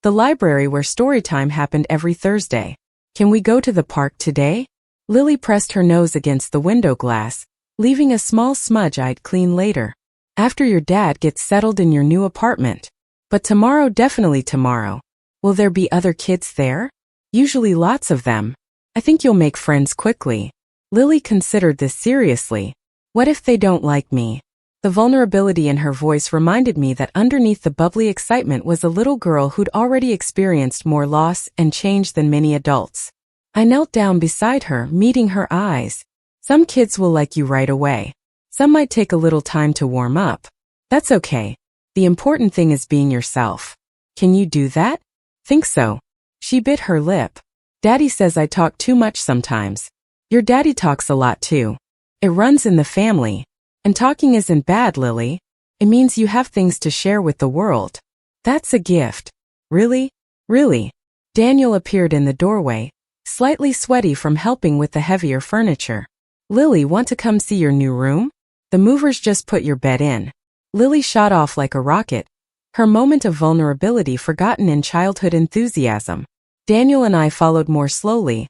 Speaker 1: the library where story time happened every Thursday. "Can we go to the park today?" Lily pressed her nose against the window glass, leaving a small smudge I'd clean later. "After your dad gets settled in your new apartment. But tomorrow, definitely tomorrow." "Will there be other kids there?" "Usually lots of them. I think you'll make friends quickly." Lily considered this seriously. "What if they don't like me?" The vulnerability in her voice reminded me that underneath the bubbly excitement was a little girl who'd already experienced more loss and change than many adults. I knelt down beside her, meeting her eyes. "Some kids will like you right away. Some might take a little time to warm up. That's okay. The important thing is being yourself. Can you do that? Think so. She bit her lip. Daddy says I talk too much sometimes. Your daddy talks a lot too. It runs in the family. And talking isn't bad, Lily. It means you have things to share with the world. That's a gift. Really? Really? Daniel appeared in the doorway, slightly sweaty from helping with the heavier furniture. Lily, want to come see your new room? The movers just put your bed in. Lily shot off like a rocket, her moment of vulnerability forgotten in childhood enthusiasm. Daniel and I followed more slowly,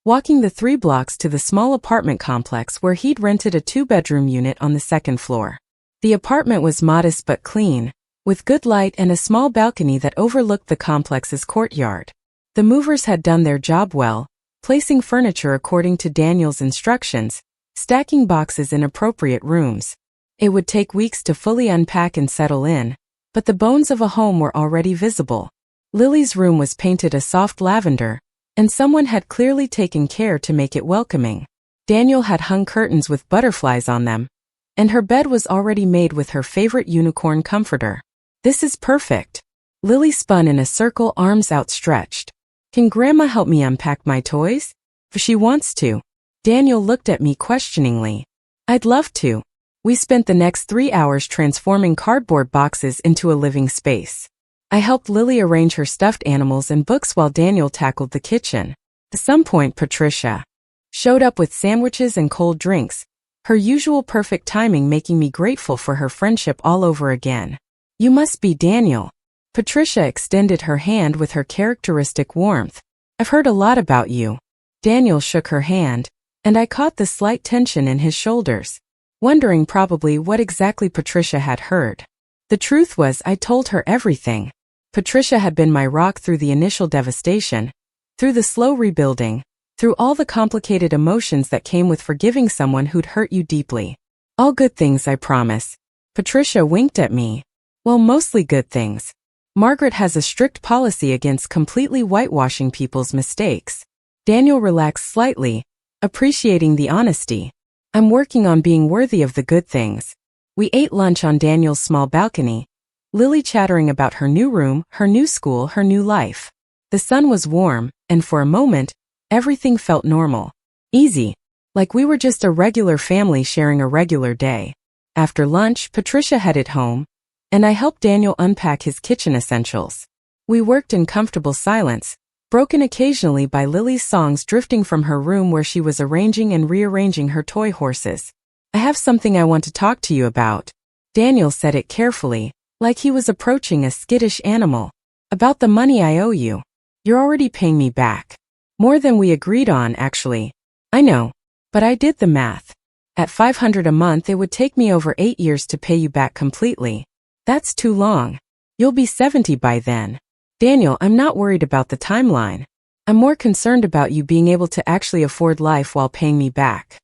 Speaker 1: walking the 3 blocks to the small apartment complex where he'd rented a 2-bedroom unit on the 2nd floor. The apartment was modest but clean, with good light and a small balcony that overlooked the complex's courtyard. The movers had done their job well, placing furniture according to Daniel's instructions, stacking boxes in appropriate rooms. It would take weeks to fully unpack and settle in, but the bones of a home were already visible. Lily's room was painted a soft lavender, and someone had clearly taken care to make it welcoming. Daniel had hung curtains with butterflies on them, and her bed was already made with her favorite unicorn comforter. This is perfect. Lily spun in a circle, arms outstretched. Can Grandma help me unpack my toys? If she wants to. Daniel looked at me questioningly. I'd love to. We spent the next 3 hours transforming cardboard boxes into a living space. I helped Lily arrange her stuffed animals and books while Daniel tackled the kitchen. At some point, Patricia showed up with sandwiches and cold drinks, her usual perfect timing making me grateful for her friendship all over again. You must be Daniel. Patricia extended her hand with her characteristic warmth. I've heard a lot about you. Daniel shook her hand, and I caught the slight tension in his shoulders, wondering probably what exactly Patricia had heard. The truth was I told her everything. Patricia had been my rock through the initial devastation, through the slow rebuilding, through all the complicated emotions that came with forgiving someone who'd hurt you deeply. All good things, I promise. Patricia winked at me. Well, mostly good things. Margaret has a strict policy against completely whitewashing people's mistakes. Daniel relaxed slightly, appreciating the honesty. I'm working on being worthy of the good things. We ate lunch on Daniel's small balcony, Lily chattering about her new room, her new school, her new life. The sun was warm, and for a moment, everything felt normal. Easy. Like we were just a regular family sharing a regular day. After lunch, Patricia headed home, and I helped Daniel unpack his kitchen essentials. We worked in comfortable silence, broken occasionally by Lily's songs drifting from her room where she was arranging and rearranging her toy horses. I have something I want to talk to you about. Daniel said it carefully, like he was approaching a skittish animal. About the money I owe you. You're already paying me back. More than we agreed on, actually. I know. But I did the math. At $500 a month, it would take me over 8 years to pay you back completely. That's too long. You'll be 70 by then. Daniel, I'm not worried about the timeline. I'm more concerned about you being able to actually afford life while paying me back.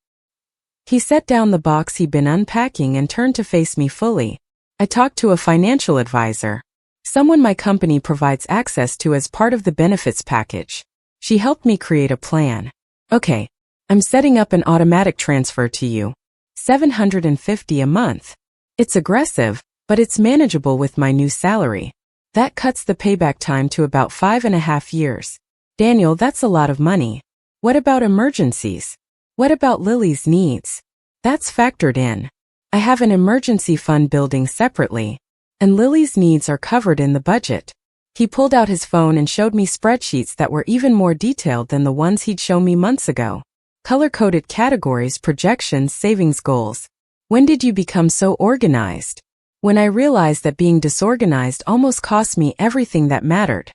Speaker 1: He set down the box he'd been unpacking and turned to face me fully. I talked to a financial advisor. Someone my company provides access to as part of the benefits package. She helped me create a plan. Okay. I'm setting up an automatic transfer to you. $750 a month. It's aggressive, but it's manageable with my new salary. That cuts the payback time to about 5.5 years. Daniel, that's a lot of money. What about emergencies? What about Lily's needs? That's factored in. I have an emergency fund building separately, and Lily's needs are covered in the budget. He pulled out his phone and showed me spreadsheets that were even more detailed than the ones he'd shown me months ago. Color-coded categories, projections, savings goals. When did you become so organized? When I realized that being disorganized almost cost me everything that mattered.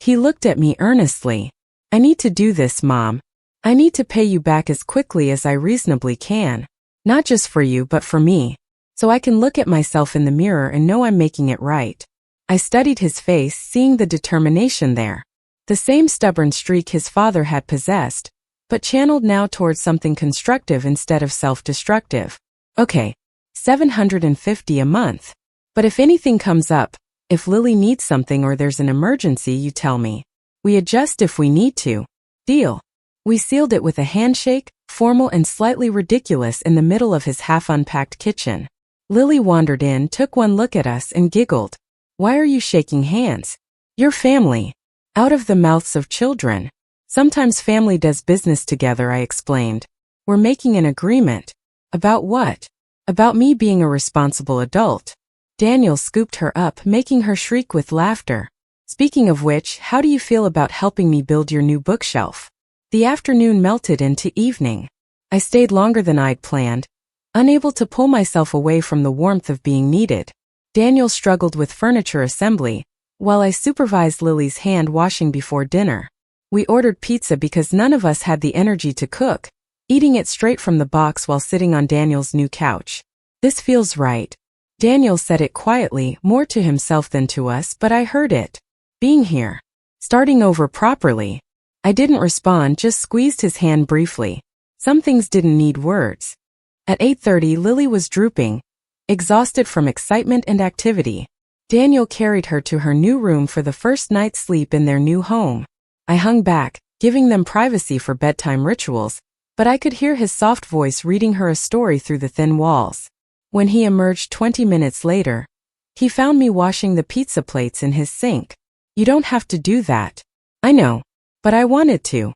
Speaker 1: He looked at me earnestly. I need to do this, Mom. I need to pay you back as quickly as I reasonably can. Not just for you, but for me. So I can look at myself in the mirror and know I'm making it right. I studied his face, seeing the determination there. The same stubborn streak his father had possessed, but channeled now towards something constructive instead of self-destructive. Okay. $750 a month. But if anything comes up, if Lily needs something or there's an emergency, you tell me. We adjust if we need to. Deal. We sealed it with a handshake, formal and slightly ridiculous in the middle of his half-unpacked kitchen. Lily wandered in, took one look at us, and giggled. Why are you shaking hands? Your family. Out of the mouths of children. Sometimes family does business together, I explained. We're making an agreement. About what? About me being a responsible adult. Daniel scooped her up, making her shriek with laughter. Speaking of which, how do you feel about helping me build your new bookshelf? The afternoon melted into evening. I stayed longer than I'd planned, unable to pull myself away from the warmth of being needed. Daniel struggled with furniture assembly, while I supervised Lily's hand washing before dinner. We ordered pizza because none of us had the energy to cook, eating it straight from the box while sitting on Daniel's new couch. This feels right. Daniel said it quietly, more to himself than to us, but I heard it. Being here. Starting over properly. I didn't respond, just squeezed his hand briefly. Some things didn't need words. At 8:30, Lily was drooping, exhausted from excitement and activity. Daniel carried her to her new room for the first night's sleep in their new home. I hung back, giving them privacy for bedtime rituals, but I could hear his soft voice reading her a story through the thin walls. When he emerged 20 minutes later, he found me washing the pizza plates in his sink. You don't have to do that. I know, but I wanted to.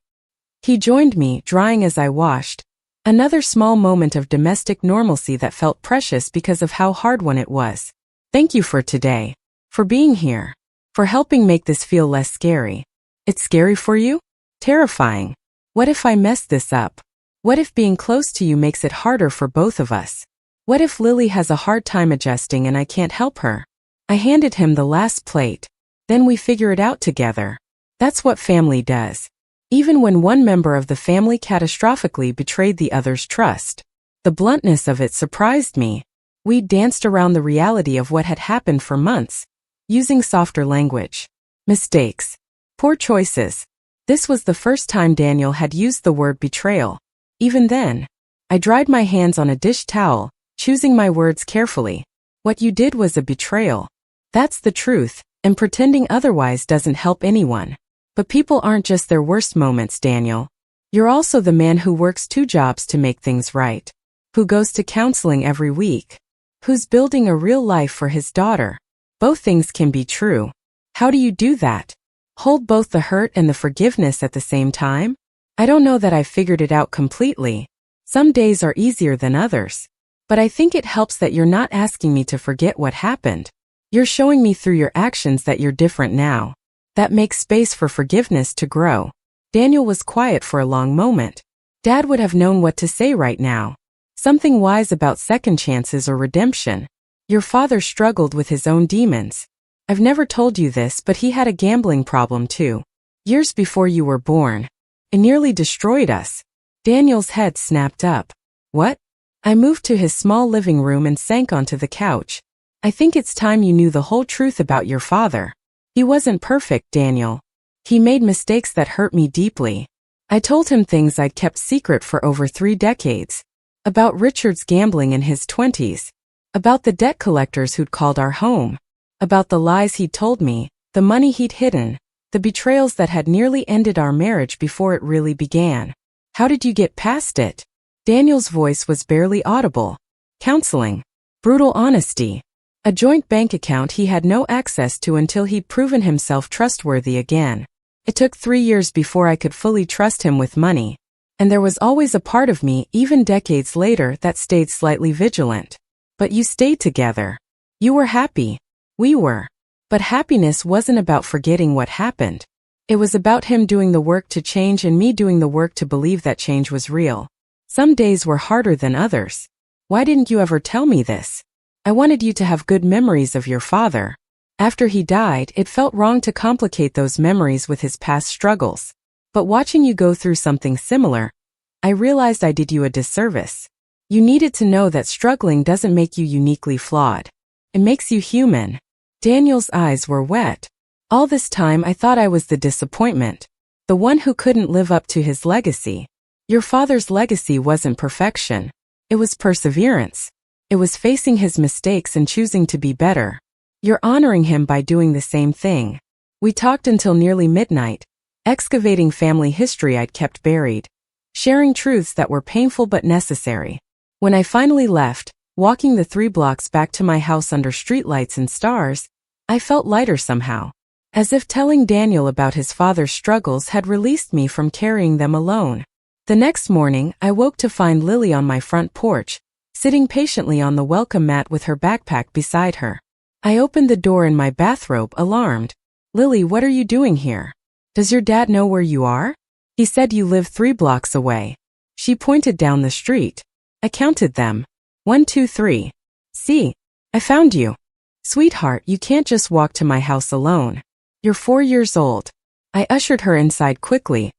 Speaker 1: He joined me, drying as I washed. Another small moment of domestic normalcy that felt precious because of how hard one it was. Thank you for today. For being here. For helping make this feel less scary. It's scary for you? Terrifying. What if I mess this up? What if being close to you makes it harder for both of us? What if Lily has a hard time adjusting and I can't help her? I handed him the last plate. Then we figure it out together. That's what family does. Even when one member of the family catastrophically betrayed the other's trust. The bluntness of it surprised me. We danced around the reality of what had happened for months, using softer language. Mistakes. Poor choices. This was the first time Daniel had used the word betrayal. Even then, I dried my hands on a dish towel, choosing my words carefully. What you did was a betrayal. That's the truth, and pretending otherwise doesn't help anyone. But people aren't just their worst moments, Daniel. You're also the man who works 2 jobs to make things right. Who goes to counseling every week. Who's building a real life for his daughter. Both things can be true. How do you do that? Hold both the hurt and the forgiveness at the same time? I don't know that I've figured it out completely. Some days are easier than others. But I think it helps that you're not asking me to forget what happened. You're showing me through your actions that you're different now. That makes space for forgiveness to grow. Daniel was quiet for a long moment. Dad would have known what to say right now. Something wise about second chances or redemption. Your father struggled with his own demons. I've never told you this, but he had a gambling problem too. Years before you were born. It nearly destroyed us. Daniel's head snapped up. What? I moved to his small living room and sank onto the couch. I think it's time you knew the whole truth about your father. He wasn't perfect, Daniel. He made mistakes that hurt me deeply. I told him things I'd kept secret for over 3 decades. About Richard's gambling in his 20s. About the debt collectors who'd called our home. About the lies he'd told me, the money he'd hidden, the betrayals that had nearly ended our marriage before it really began. How did you get past it? Daniel's voice was barely audible. Counseling. Brutal honesty. A joint bank account he had no access to until he'd proven himself trustworthy again. It took 3 years before I could fully trust him with money. And there was always a part of me, even decades later, that stayed slightly vigilant. But you stayed together. You were happy. We were. But happiness wasn't about forgetting what happened. It was about him doing the work to change and me doing the work to believe that change was real. Some days were harder than others. Why didn't you ever tell me this? I wanted you to have good memories of your father. After he died, it felt wrong to complicate those memories with his past struggles. But watching you go through something similar, I realized I did you a disservice. You needed to know that struggling doesn't make you uniquely flawed. It makes you human. Daniel's eyes were wet. All this time I thought I was the disappointment. The one who couldn't live up to his legacy. Your father's legacy wasn't perfection. It was perseverance. It was facing his mistakes and choosing to be better. You're honoring him by doing the same thing. We talked until nearly midnight, excavating family history I'd kept buried, sharing truths that were painful but necessary. When I finally left, Walking the 3 blocks back to my house under streetlights and stars, I felt lighter somehow. As if telling Daniel about his father's struggles had released me from carrying them alone. The next morning, I woke to find Lily on my front porch, sitting patiently on the welcome mat with her backpack beside her. I opened the door in my bathrobe, alarmed. "Lily, what are you doing here? Does your dad know where you are? He said you live 3 blocks away." She pointed down the street. I counted them. 1, 2, 3. "See, I found you. Sweetheart, you can't just walk to my house alone. You're 4 years old." I ushered her inside quickly,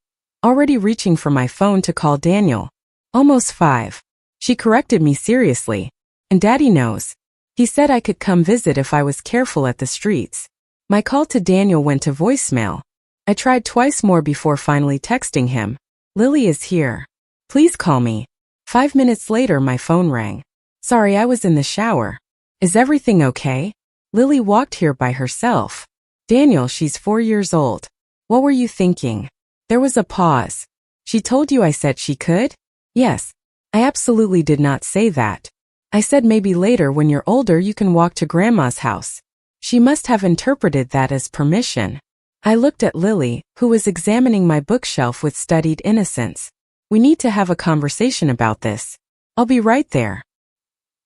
Speaker 1: already reaching for my phone to call Daniel. "Almost 5. She corrected me seriously. "And Daddy knows. He said I could come visit if I was careful at the streets." My call to Daniel went to voicemail. I tried twice more before finally texting him. "Lily is here. Please call me." 5 minutes later, my phone rang. "Sorry, I was in the shower. Is everything okay? Lily walked here by herself." "Daniel, she's 4 years old. What were you thinking?" There was a pause. "She told you I said she could?" "Yes. I absolutely did not say that. I said maybe later when you're older you can walk to Grandma's house." She must have interpreted that as permission. I looked at Lily, who was examining my bookshelf with studied innocence. "We need to have a conversation about this. I'll be right there."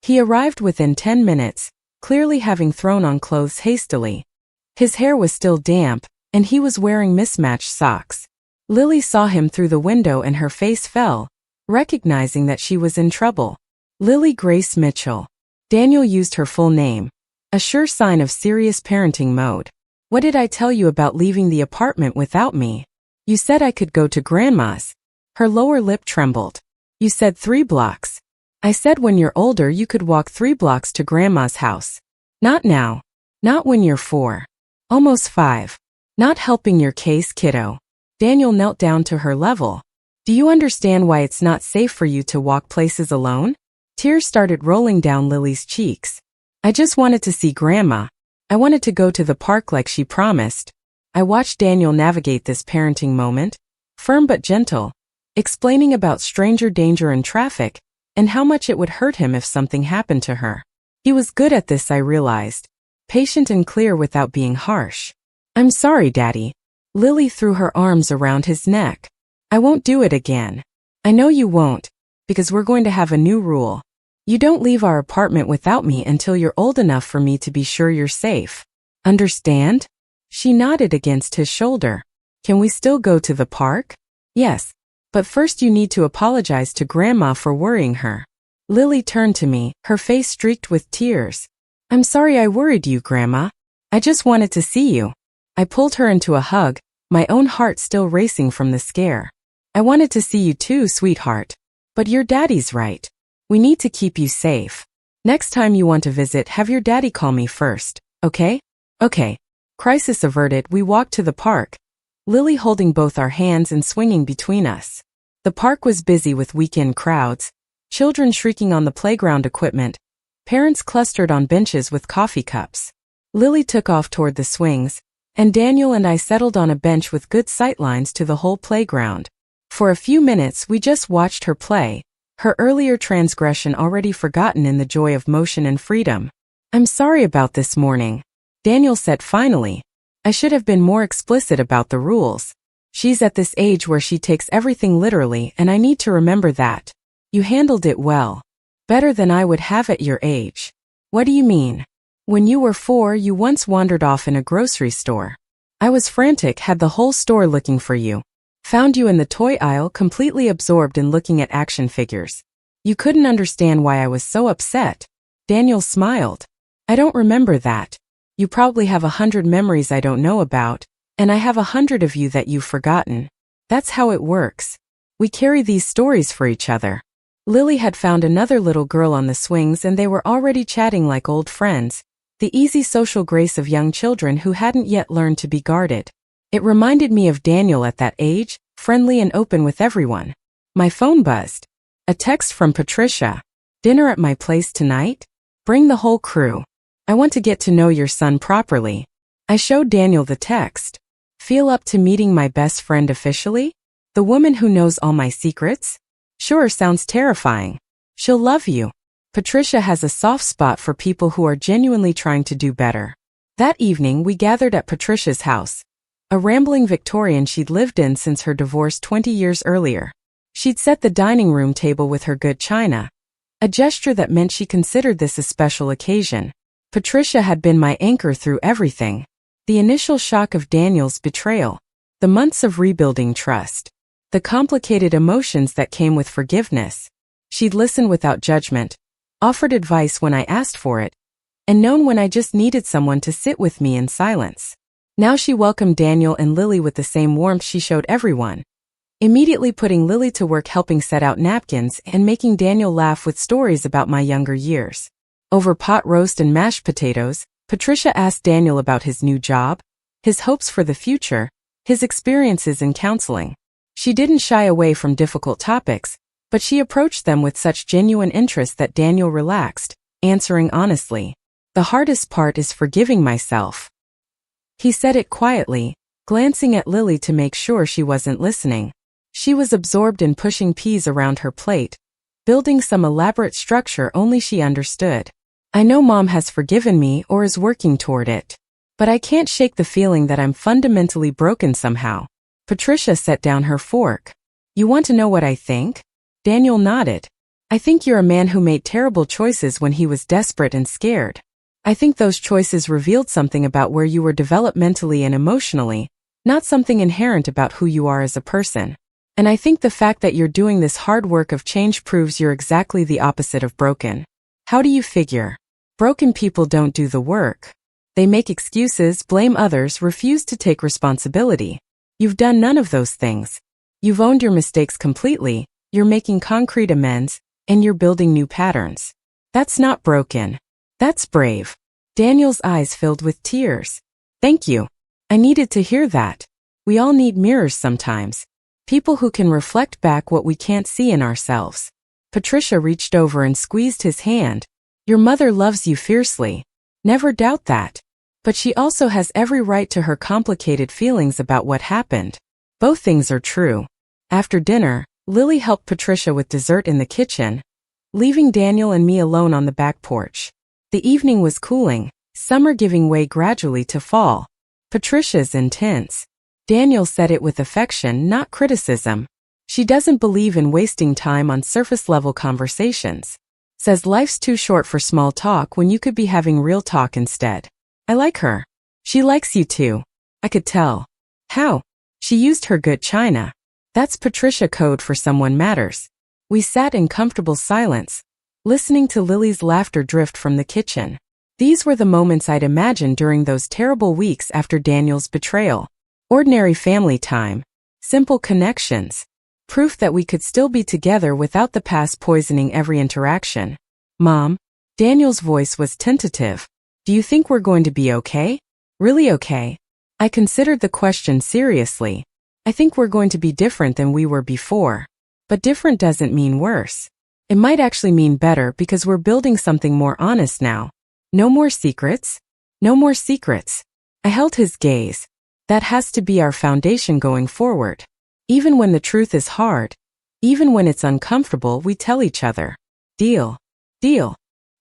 Speaker 1: He arrived within 10 minutes, clearly having thrown on clothes hastily. His hair was still damp, and he was wearing mismatched socks. Lily saw him through the window and her face fell, recognizing that she was in trouble. Lily Grace Mitchell. Daniel used her full name, a sure sign of serious parenting mode. "What did I tell you about leaving the apartment without me? You said I could go to Grandma's." Her lower lip trembled. "You said 3 blocks. I said when you're older you could walk 3 blocks to Grandma's house. Not now. Not when you're 4. Almost 5. Not helping your case, kiddo." Daniel knelt down to her level. "Do you understand why it's not safe for you to walk places alone?" Tears started rolling down Lily's cheeks. "I just wanted to see Grandma. I wanted to go to the park like she promised." I watched Daniel navigate this parenting moment, firm but gentle, explaining about stranger danger and traffic, and how much it would hurt him if something happened to her. He was good at this, I realized. Patient and clear without being harsh. "I'm sorry, Daddy." Lily threw her arms around his neck. "I won't do it again." "I know you won't, because we're going to have a new rule. You don't leave our apartment without me until you're old enough for me to be sure you're safe. Understand?" She nodded against his shoulder. "Can we still go to the park?" "Yes. But first you need to apologize to Grandma for worrying her." Lily turned to me, her face streaked with tears. "I'm sorry I worried you, Grandma. I just wanted to see you." I pulled her into a hug, my own heart still racing from the scare. "I wanted to see you too, sweetheart. But your daddy's right. We need to keep you safe. Next time you want to visit, have your daddy call me first, okay?" "Okay." Crisis averted, we walked to the park, Lily holding both our hands and swinging between us. The park was busy with weekend crowds, children shrieking on the playground equipment, parents clustered on benches with coffee cups. Lily took off toward the swings, and Daniel and I settled on a bench with good sightlines to the whole playground. For a few minutes we just watched her play, her earlier transgression already forgotten in the joy of motion and freedom. "I'm sorry about this morning," Daniel said finally. "I should have been more explicit about the rules. She's at this age where she takes everything literally, and I need to remember that. You handled it well. Better than I would have at your age." "What do you mean?" "When you were 4, you once wandered off in a grocery store. I was frantic, had the whole store looking for you. Found you in the toy aisle completely absorbed in looking at action figures. You couldn't understand why I was so upset." Daniel smiled. "I don't remember that. You probably have 100 memories I don't know about, and I have 100 of you that you've forgotten. That's how it works. We carry these stories for each other." Lily had found another little girl on the swings and they were already chatting like old friends, the easy social grace of young children who hadn't yet learned to be guarded. It reminded me of Daniel at that age, friendly and open with everyone. My phone buzzed. A text from Patricia. "Dinner at my place tonight? Bring the whole crew. I want to get to know your son properly." I showed Daniel the text. "Feel up to meeting my best friend officially? The woman who knows all my secrets? Sure, sounds terrifying. She'll love you." Patricia has a soft spot for people who are genuinely trying to do better. That evening, we gathered at Patricia's house, a rambling Victorian she'd lived in since her divorce 20 years earlier. She'd set the dining room table with her good china, a gesture that meant she considered this a special occasion. Patricia had been my anchor through everything. The initial shock of Daniel's betrayal, the months of rebuilding trust, the complicated emotions that came with forgiveness. She'd listened without judgment, offered advice when I asked for it, and known when I just needed someone to sit with me in silence. Now she welcomed Daniel and Lily with the same warmth she showed everyone, immediately putting Lily to work helping set out napkins and making Daniel laugh with stories about my younger years. Over pot roast and mashed potatoes, Patricia asked Daniel about his new job, his hopes for the future, his experiences in counseling. She didn't shy away from difficult topics, but she approached them with such genuine interest that Daniel relaxed, answering honestly. "The hardest part is forgiving myself." He said it quietly, glancing at Lily to make sure she wasn't listening. She was absorbed in pushing peas around her plate, building some elaborate structure only she understood. "I know Mom has forgiven me or is working toward it. But I can't shake the feeling that I'm fundamentally broken somehow." Patricia set down her fork. "You want to know what I think?" Daniel nodded. "I think you're a man who made terrible choices when he was desperate and scared. I think those choices revealed something about where you were developmentally and emotionally, not something inherent about who you are as a person. And I think the fact that you're doing this hard work of change proves you're exactly the opposite of broken. How do you figure? Broken people don't do the work. They make excuses, blame others, refuse to take responsibility. You've done none of those things. You've owned your mistakes completely, you're making concrete amends, and you're building new patterns. That's not broken. That's brave." Daniel's eyes filled with tears. "Thank you. I needed to hear that. We all need mirrors sometimes. People who can reflect back what we can't see in ourselves." Patricia reached over and squeezed his hand. "Your mother loves you fiercely. Never doubt that. But she also has every right to her complicated feelings about what happened." Both things are true. After dinner, Lily helped Patricia with dessert in the kitchen, leaving Daniel and me alone on the back porch. The evening was cooling, summer giving way gradually to fall. "Patricia's intense." Daniel said it with affection, not criticism. "She doesn't believe in wasting time on surface-level conversations. Says life's too short for small talk when you could be having real talk instead. I like her. She likes you too. I could tell." "How?" "She used her good china." That's Patricia code for someone matters. We sat in comfortable silence, listening to Lily's laughter drift from the kitchen. These were the moments I'd imagined during those terrible weeks after Daniel's betrayal. Ordinary family time. Simple connections. Proof that we could still be together without the past poisoning every interaction. "Mom?" Daniel's voice was tentative. "Do you think we're going to be okay?" "Really okay?" I considered the question seriously. "I think we're going to be different than we were before. But different doesn't mean worse. It might actually mean better because we're building something more honest now. No more secrets. No more secrets." I held his gaze. That has to be our foundation going forward. Even when the truth is hard, even when it's uncomfortable, we tell each other. "Deal." "Deal."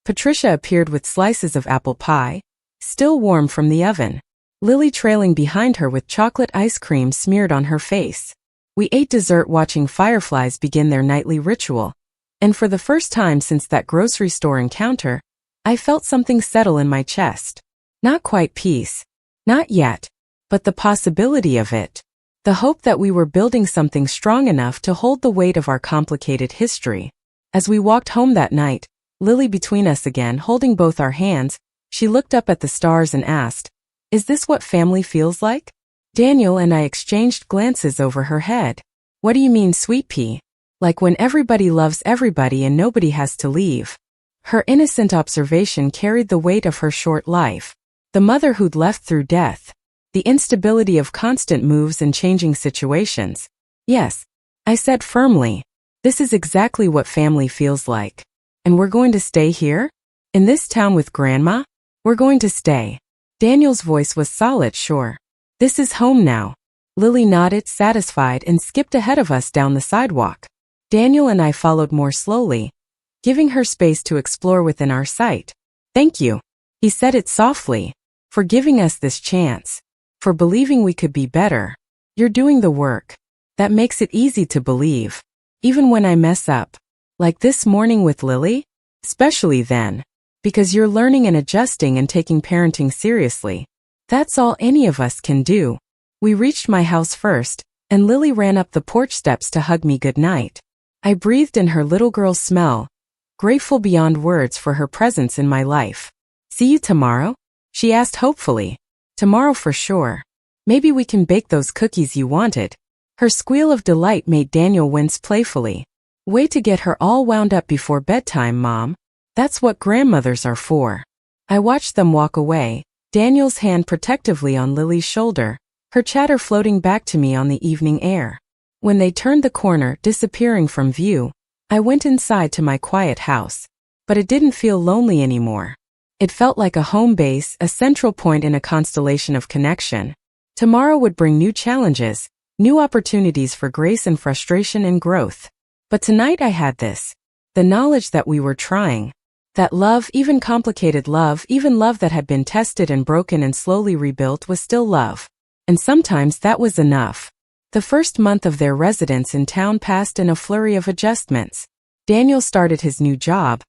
Speaker 1: Patricia appeared with slices of apple pie, still warm from the oven. Lily trailing behind her with chocolate ice cream smeared on her face. We ate dessert watching fireflies begin their nightly ritual. And for the first time since that grocery store encounter, I felt something settle in my chest. Not quite peace. Not yet. But the possibility of it. The hope that we were building something strong enough to hold the weight of our complicated history. As we walked home that night, Lily between us again holding both our hands, she looked up at the stars and asked, "Is this what family feels like?" Daniel and I exchanged glances over her head. "What do you mean, sweet pea?" "Like when everybody loves everybody and nobody has to leave." Her innocent observation carried the weight of her short life. The mother who'd left through death. The instability of constant moves and changing situations. "Yes," I said firmly. "This is exactly what family feels like. And we're going to stay here? In this town with Grandma? We're going to stay." Daniel's voice was solid, sure. "This is home now." Lily nodded, satisfied, and skipped ahead of us down the sidewalk. Daniel and I followed more slowly, giving her space to explore within our sight. Thank you. He said it softly. For giving us this chance. For believing we could be better. You're doing the work. That makes it easy to believe. Even when I mess up. Like this morning with Lily? Especially then. Because you're learning and adjusting and taking parenting seriously. That's all any of us can do. We reached my house first, and Lily ran up the porch steps to hug me goodnight. I breathed in her little girl's smell, grateful beyond words for her presence in my life. See you tomorrow? She asked hopefully. Tomorrow for sure. Maybe we can bake those cookies you wanted. Her squeal of delight made Daniel wince playfully. Way to get her all wound up before bedtime, Mom. That's what grandmothers are for. I watched them walk away, Daniel's hand protectively on Lily's shoulder, her chatter floating back to me on the evening air. When they turned the corner, disappearing from view, I went inside to my quiet house. But it didn't feel lonely anymore. It felt like a home base, a central point in a constellation of connection. Tomorrow would bring new challenges, new opportunities for grace and frustration and growth. But tonight I had this. The knowledge that we were trying. That love, even complicated love, even love that had been tested and broken and slowly rebuilt, was still love. And sometimes that was enough. The first month of their residence in town passed in a flurry of adjustments. Daniel started his new job,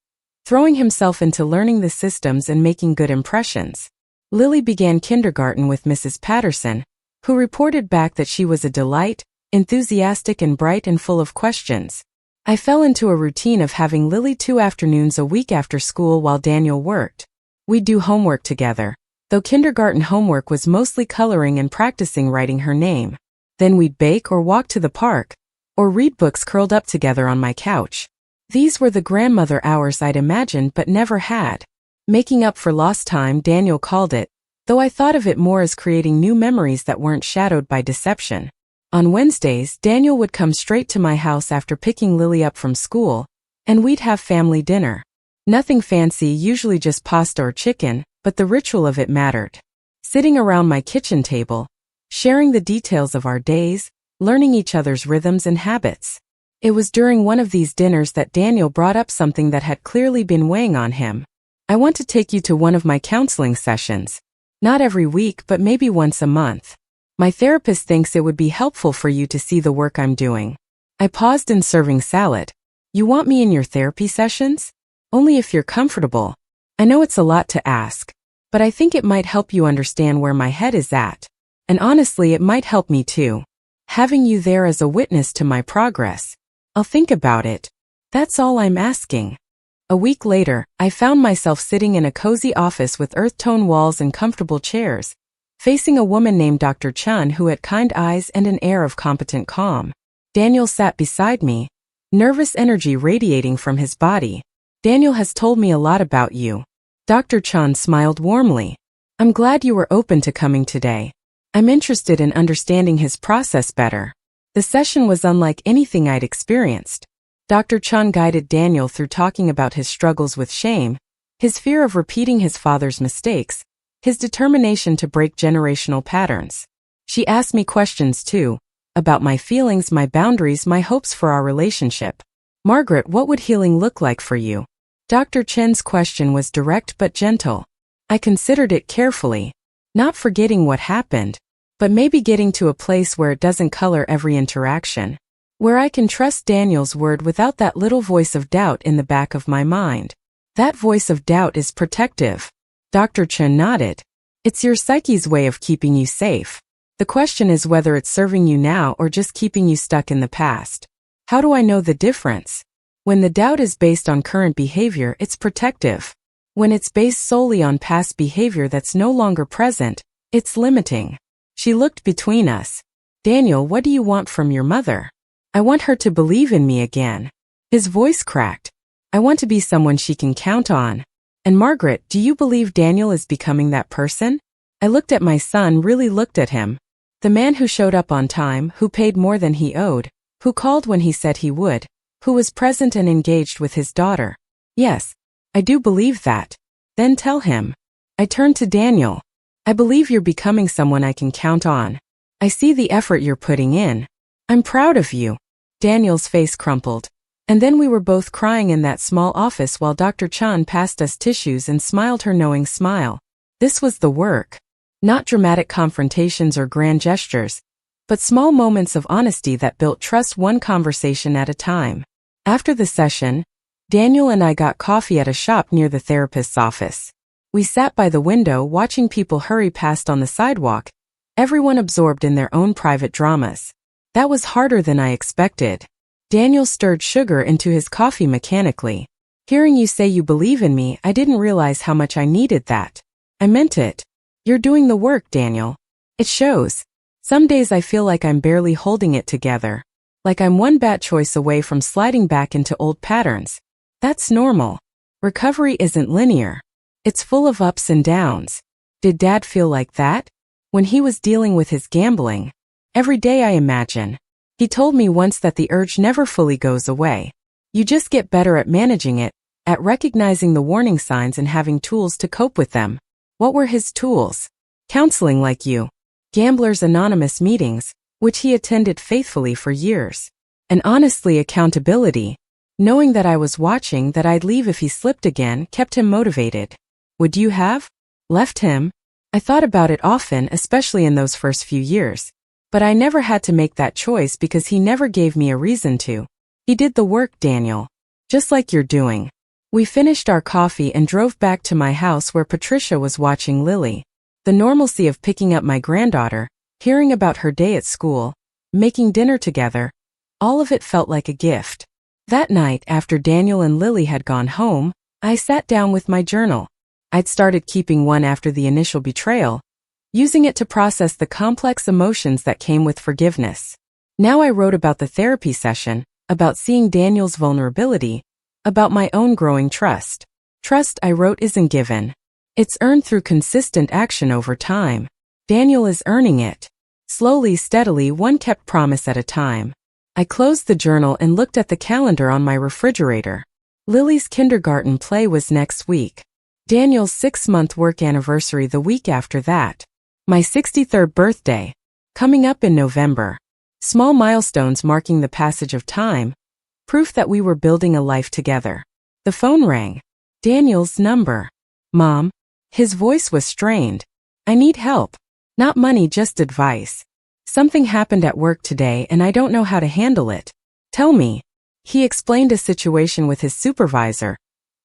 Speaker 1: throwing himself into learning the systems and making good impressions. Lily began kindergarten with Mrs. Patterson, who reported back that she was a delight, enthusiastic and bright and full of questions. I fell into a routine of having Lily 2 afternoons a week after school while Daniel worked. We'd do homework together, though kindergarten homework was mostly coloring and practicing writing her name. Then we'd bake or walk to the park, or read books curled up together on my couch. These were the grandmother hours I'd imagined but never had. Making up for lost time, Daniel called it, though I thought of it more as creating new memories that weren't shadowed by deception. On Wednesdays, Daniel would come straight to my house after picking Lily up from school, and we'd have family dinner. Nothing fancy, usually just pasta or chicken, but the ritual of it mattered. Sitting around my kitchen table, sharing the details of our days, learning each other's rhythms and habits. It was during one of these dinners that Daniel brought up something that had clearly been weighing on him. I want to take you to one of my counseling sessions. Not every week, but maybe once a month. My therapist thinks it would be helpful for you to see the work I'm doing. I paused in serving salad. You want me in your therapy sessions? Only if you're comfortable. I know it's a lot to ask, but I think it might help you understand where my head is at. And honestly, it might help me too. Having you there as a witness to my progress. I'll think about it. That's all I'm asking. A week later, I found myself sitting in a cozy office with earth-tone walls and comfortable chairs, facing a woman named Dr. Chun who had kind eyes and an air of competent calm. Daniel sat beside me, nervous energy radiating from his body. Daniel has told me a lot about you. Dr. Chun smiled warmly. I'm glad you were open to coming today. I'm interested in understanding his process better. The session was unlike anything I'd experienced. Dr. Chun guided Daniel through talking about his struggles with shame, his fear of repeating his father's mistakes, his determination to break generational patterns. She asked me questions too, about my feelings, my boundaries, my hopes for our relationship. Margaret, what would healing look like for you? Dr. Chen's question was direct but gentle. I considered it carefully, not forgetting what happened, but maybe getting to a place where it doesn't color every interaction, where I can trust Daniel's word without that little voice of doubt in the back of my mind. That voice of doubt is protective. Dr. Chen nodded. It's your psyche's way of keeping you safe. The question is whether it's serving you now or just keeping you stuck in the past. How do I know the difference? When the doubt is based on current behavior, it's protective. When it's based solely on past behavior that's no longer present, it's limiting. She looked between us. Daniel, what do you want from your mother? I want her to believe in me again. His voice cracked. I want to be someone she can count on. And Margaret, do you believe Daniel is becoming that person? I looked at my son, really looked at him. The man who showed up on time, who paid more than he owed, who called when he said he would, who was present and engaged with his daughter. Yes, I do believe that. Then tell him. I turned to Daniel. I believe you're becoming someone I can count on. I see the effort you're putting in. I'm proud of you. Daniel's face crumpled. And then we were both crying in that small office while Dr. Chan passed us tissues and smiled her knowing smile. This was the work. Not dramatic confrontations or grand gestures, but small moments of honesty that built trust one conversation at a time. After the session, Daniel and I got coffee at a shop near the therapist's office. We sat by the window watching people hurry past on the sidewalk, everyone absorbed in their own private dramas. That was harder than I expected. Daniel stirred sugar into his coffee mechanically. Hearing you say you believe in me, I didn't realize how much I needed that. I meant it. You're doing the work, Daniel. It shows. Some days I feel like I'm barely holding it together. Like I'm one bad choice away from sliding back into old patterns. That's normal. Recovery isn't linear. It's full of ups and downs. Did Dad feel like that? When he was dealing with his gambling? Every day, I imagine. He told me once that the urge never fully goes away. You just get better at managing it, at recognizing the warning signs and having tools to cope with them. What were his tools? Counseling like you. Gamblers Anonymous meetings, which he attended faithfully for years. And honestly, accountability. Knowing that I was watching, that I'd leave if he slipped again, kept him motivated. Would you have left him? I thought about it often, especially in those first few years. But I never had to make that choice because he never gave me a reason to. He did the work, Daniel. Just like you're doing. We finished our coffee and drove back to my house where Patricia was watching Lily. The normalcy of picking up my granddaughter, hearing about her day at school, making dinner together, all of it felt like a gift. That night, after Daniel and Lily had gone home, I sat down with my journal. I'd started keeping one after the initial betrayal, using it to process the complex emotions that came with forgiveness. Now I wrote about the therapy session, about seeing Daniel's vulnerability, about my own growing trust. Trust, I wrote, isn't given. It's earned through consistent action over time. Daniel is earning it. Slowly, steadily, one kept promise at a time. I closed the journal and looked at the calendar on my refrigerator. Lily's kindergarten play was next week. Daniel's 6-month work anniversary the week after that. My 63rd birthday. Coming up in November. Small milestones marking the passage of time. Proof that we were building a life together. The phone rang. Daniel's number. Mom. His voice was strained. I need help. Not money, just advice. Something happened at work today and I don't know how to handle it. Tell me. He explained a situation with his supervisor.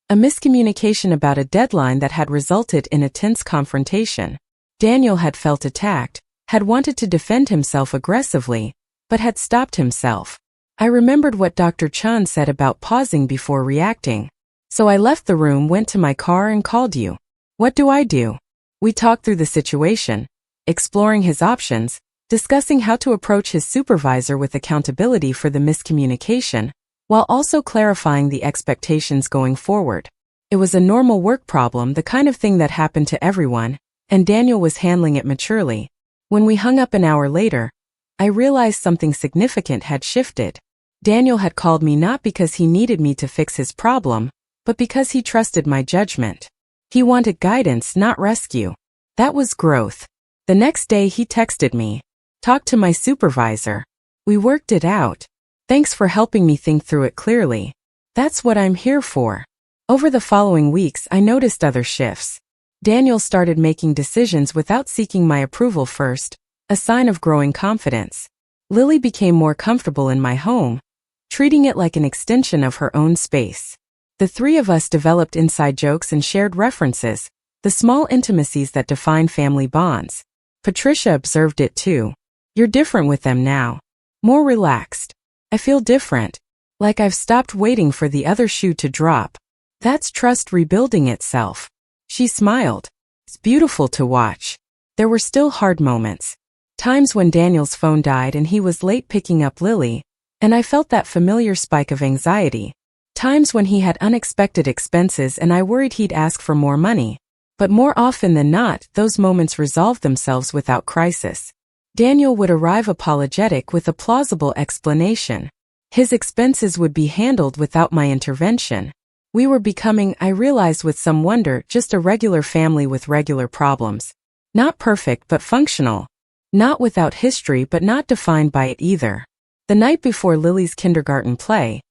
Speaker 1: A miscommunication about a deadline that had resulted in a tense confrontation. Daniel had felt attacked, had wanted to defend himself aggressively, but had stopped himself. I remembered what Dr. Chan said about pausing before reacting. So I left the room, went to my car and called you. What do I do? We talked through the situation, exploring his options, discussing how to approach his supervisor with accountability for the miscommunication, while also clarifying the expectations going forward. It was a normal work problem, the kind of thing that happened to everyone, and Daniel was handling it maturely. When we hung up an hour later, I realized something significant had shifted. Daniel had called me not because he needed me to fix his problem, but because he trusted my judgment. He wanted guidance, not rescue. That was growth. The next day he texted me. Talked to my supervisor. We worked it out. Thanks for helping me think through it clearly. That's what I'm here for. Over the following weeks, I noticed other shifts. Daniel started making decisions without seeking my approval first, a sign of growing confidence. Lily became more comfortable in my home, treating it like an extension of her own space. The three of us developed inside jokes and shared references, the small intimacies that define family bonds. Patricia observed it too. You're different with them now. More relaxed. I feel different. Like I've stopped waiting for the other shoe to drop. That's trust rebuilding itself. She smiled. It's beautiful to watch. There were still hard moments. Times when Daniel's phone died and he was late picking up Lily, and I felt that familiar spike of anxiety. Times when he had unexpected expenses and I worried he'd ask for more money. But more often than not, those moments resolved themselves without crisis. Daniel would arrive apologetic with a plausible explanation. His expenses would be handled without my intervention. We were becoming, I realized with some wonder, just a regular family with regular problems. Not perfect but functional. Not without history but not defined by it either. The night before Lily's kindergarten play,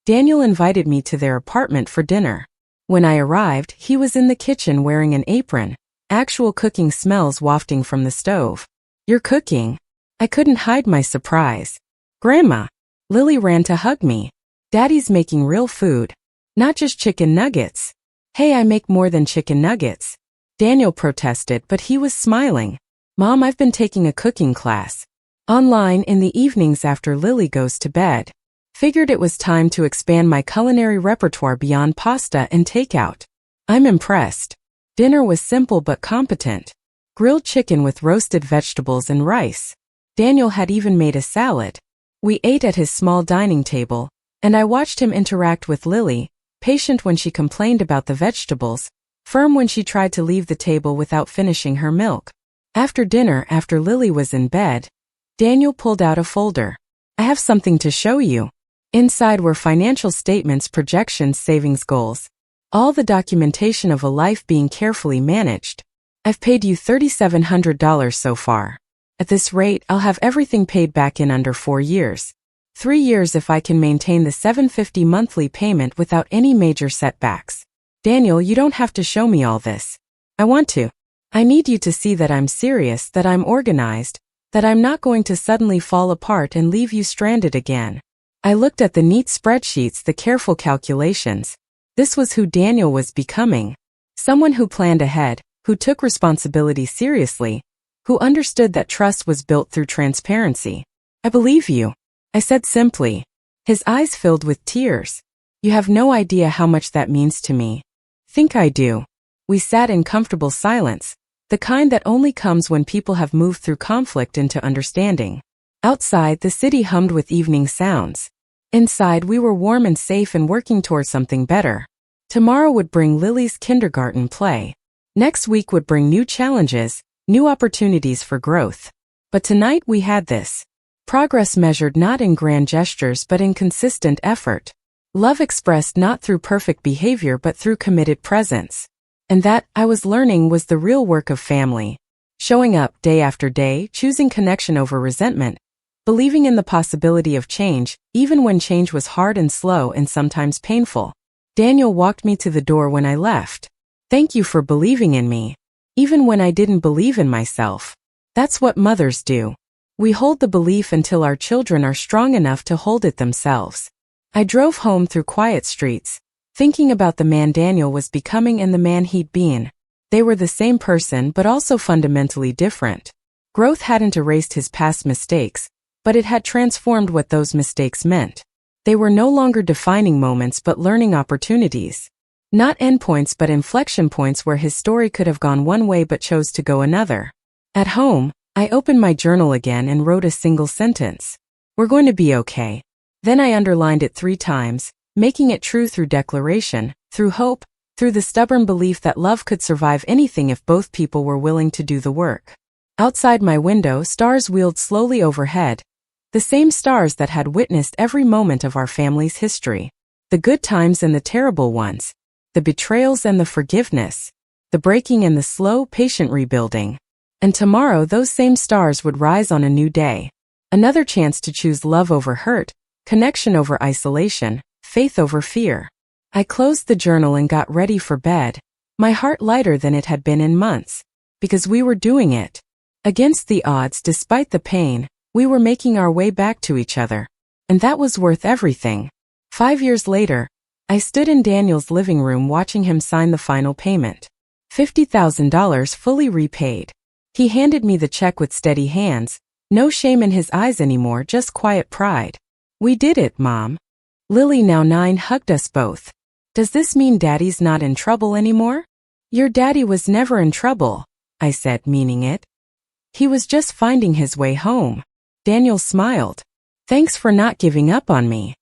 Speaker 1: Daniel invited me to their apartment for dinner. When I arrived, he was in the kitchen wearing an apron, actual cooking smells wafting from the stove. "You're cooking?" I couldn't hide my surprise. "Grandma." Lily ran to hug me. "Daddy's making real food. Not just chicken nuggets." "Hey, I make more than chicken nuggets." Daniel protested, but he was smiling. "Mom, I've been taking a cooking class. Online in the evenings after Lily goes to bed. Figured it was time to expand my culinary repertoire beyond pasta and takeout." I'm impressed. Dinner was simple but competent. Grilled chicken with roasted vegetables and rice. Daniel had even made a salad. We ate at his small dining table, and I watched him interact with Lily, patient when she complained about the vegetables, firm when she tried to leave the table without finishing her milk. After dinner, after Lily was in bed, Daniel pulled out a folder. "I have something to show you." Inside were financial statements, projections, savings goals. All the documentation of a life being carefully managed. "I've paid you $3,700 so far. At this rate, I'll have everything paid back in under 4 years. 3 years if I can maintain the $750 monthly payment without any major setbacks." "Daniel, you don't have to show me all this. I want to. I need you to see that I'm serious, that I'm organized, that I'm not going to suddenly fall apart and leave you stranded again." I looked at the neat spreadsheets, the careful calculations. This was who Daniel was becoming. Someone who planned ahead, who took responsibility seriously, who understood that trust was built through transparency. "I believe you," I said simply. His eyes filled with tears. "You have no idea how much that means to me." "Think I do." We sat in comfortable silence, the kind that only comes when people have moved through conflict into understanding. Outside, the city hummed with evening sounds. Inside, we were warm and safe and working toward something better. Tomorrow would bring Lily's kindergarten play. Next week would bring new challenges, new opportunities for growth. But tonight we had this. Progress measured not in grand gestures but in consistent effort. Love expressed not through perfect behavior but through committed presence. And that, I was learning, was the real work of family. Showing up day after day, choosing connection over resentment, believing in the possibility of change, even when change was hard and slow and sometimes painful. Daniel walked me to the door when I left. "Thank you for believing in me. Even when I didn't believe in myself." That's what mothers do. We hold the belief until our children are strong enough to hold it themselves. I drove home through quiet streets, thinking about the man Daniel was becoming and the man he'd been. They were the same person but also fundamentally different. Growth hadn't erased his past mistakes, but it had transformed what those mistakes meant. They were no longer defining moments but learning opportunities. Not endpoints but inflection points where his story could have gone one way but chose to go another. At home, I opened my journal again and wrote a single sentence. "We're going to be okay." Then I underlined it 3 times, making it true through declaration, through hope, through the stubborn belief that love could survive anything if both people were willing to do the work. Outside my window, stars wheeled slowly overhead. The same stars that had witnessed every moment of our family's history. The good times and the terrible ones. The betrayals and the forgiveness. The breaking and the slow, patient rebuilding. And tomorrow those same stars would rise on a new day. Another chance to choose love over hurt, connection over isolation, faith over fear. I closed the journal and got ready for bed, my heart lighter than it had been in months. Because we were doing it. Against the odds, despite the pain, we were making our way back to each other. And that was worth everything. 5 years later, I stood in Daniel's living room watching him sign the final payment. $50,000 fully repaid. He handed me the check with steady hands, no shame in his eyes anymore, just quiet pride. "We did it, Mom." Lily, now 9, hugged us both. "Does this mean Daddy's not in trouble anymore?" "Your daddy was never in trouble," I said, meaning it. "He was just finding his way home." Daniel smiled. "Thanks for not giving up on me."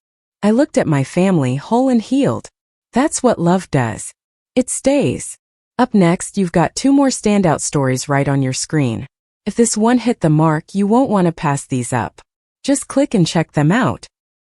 Speaker 1: I looked at my family, whole and healed. That's what love does. It stays. Up next, you've got 2 more standout stories right on your screen. If this one hit the mark, you won't want to pass these up. Just click and check them out.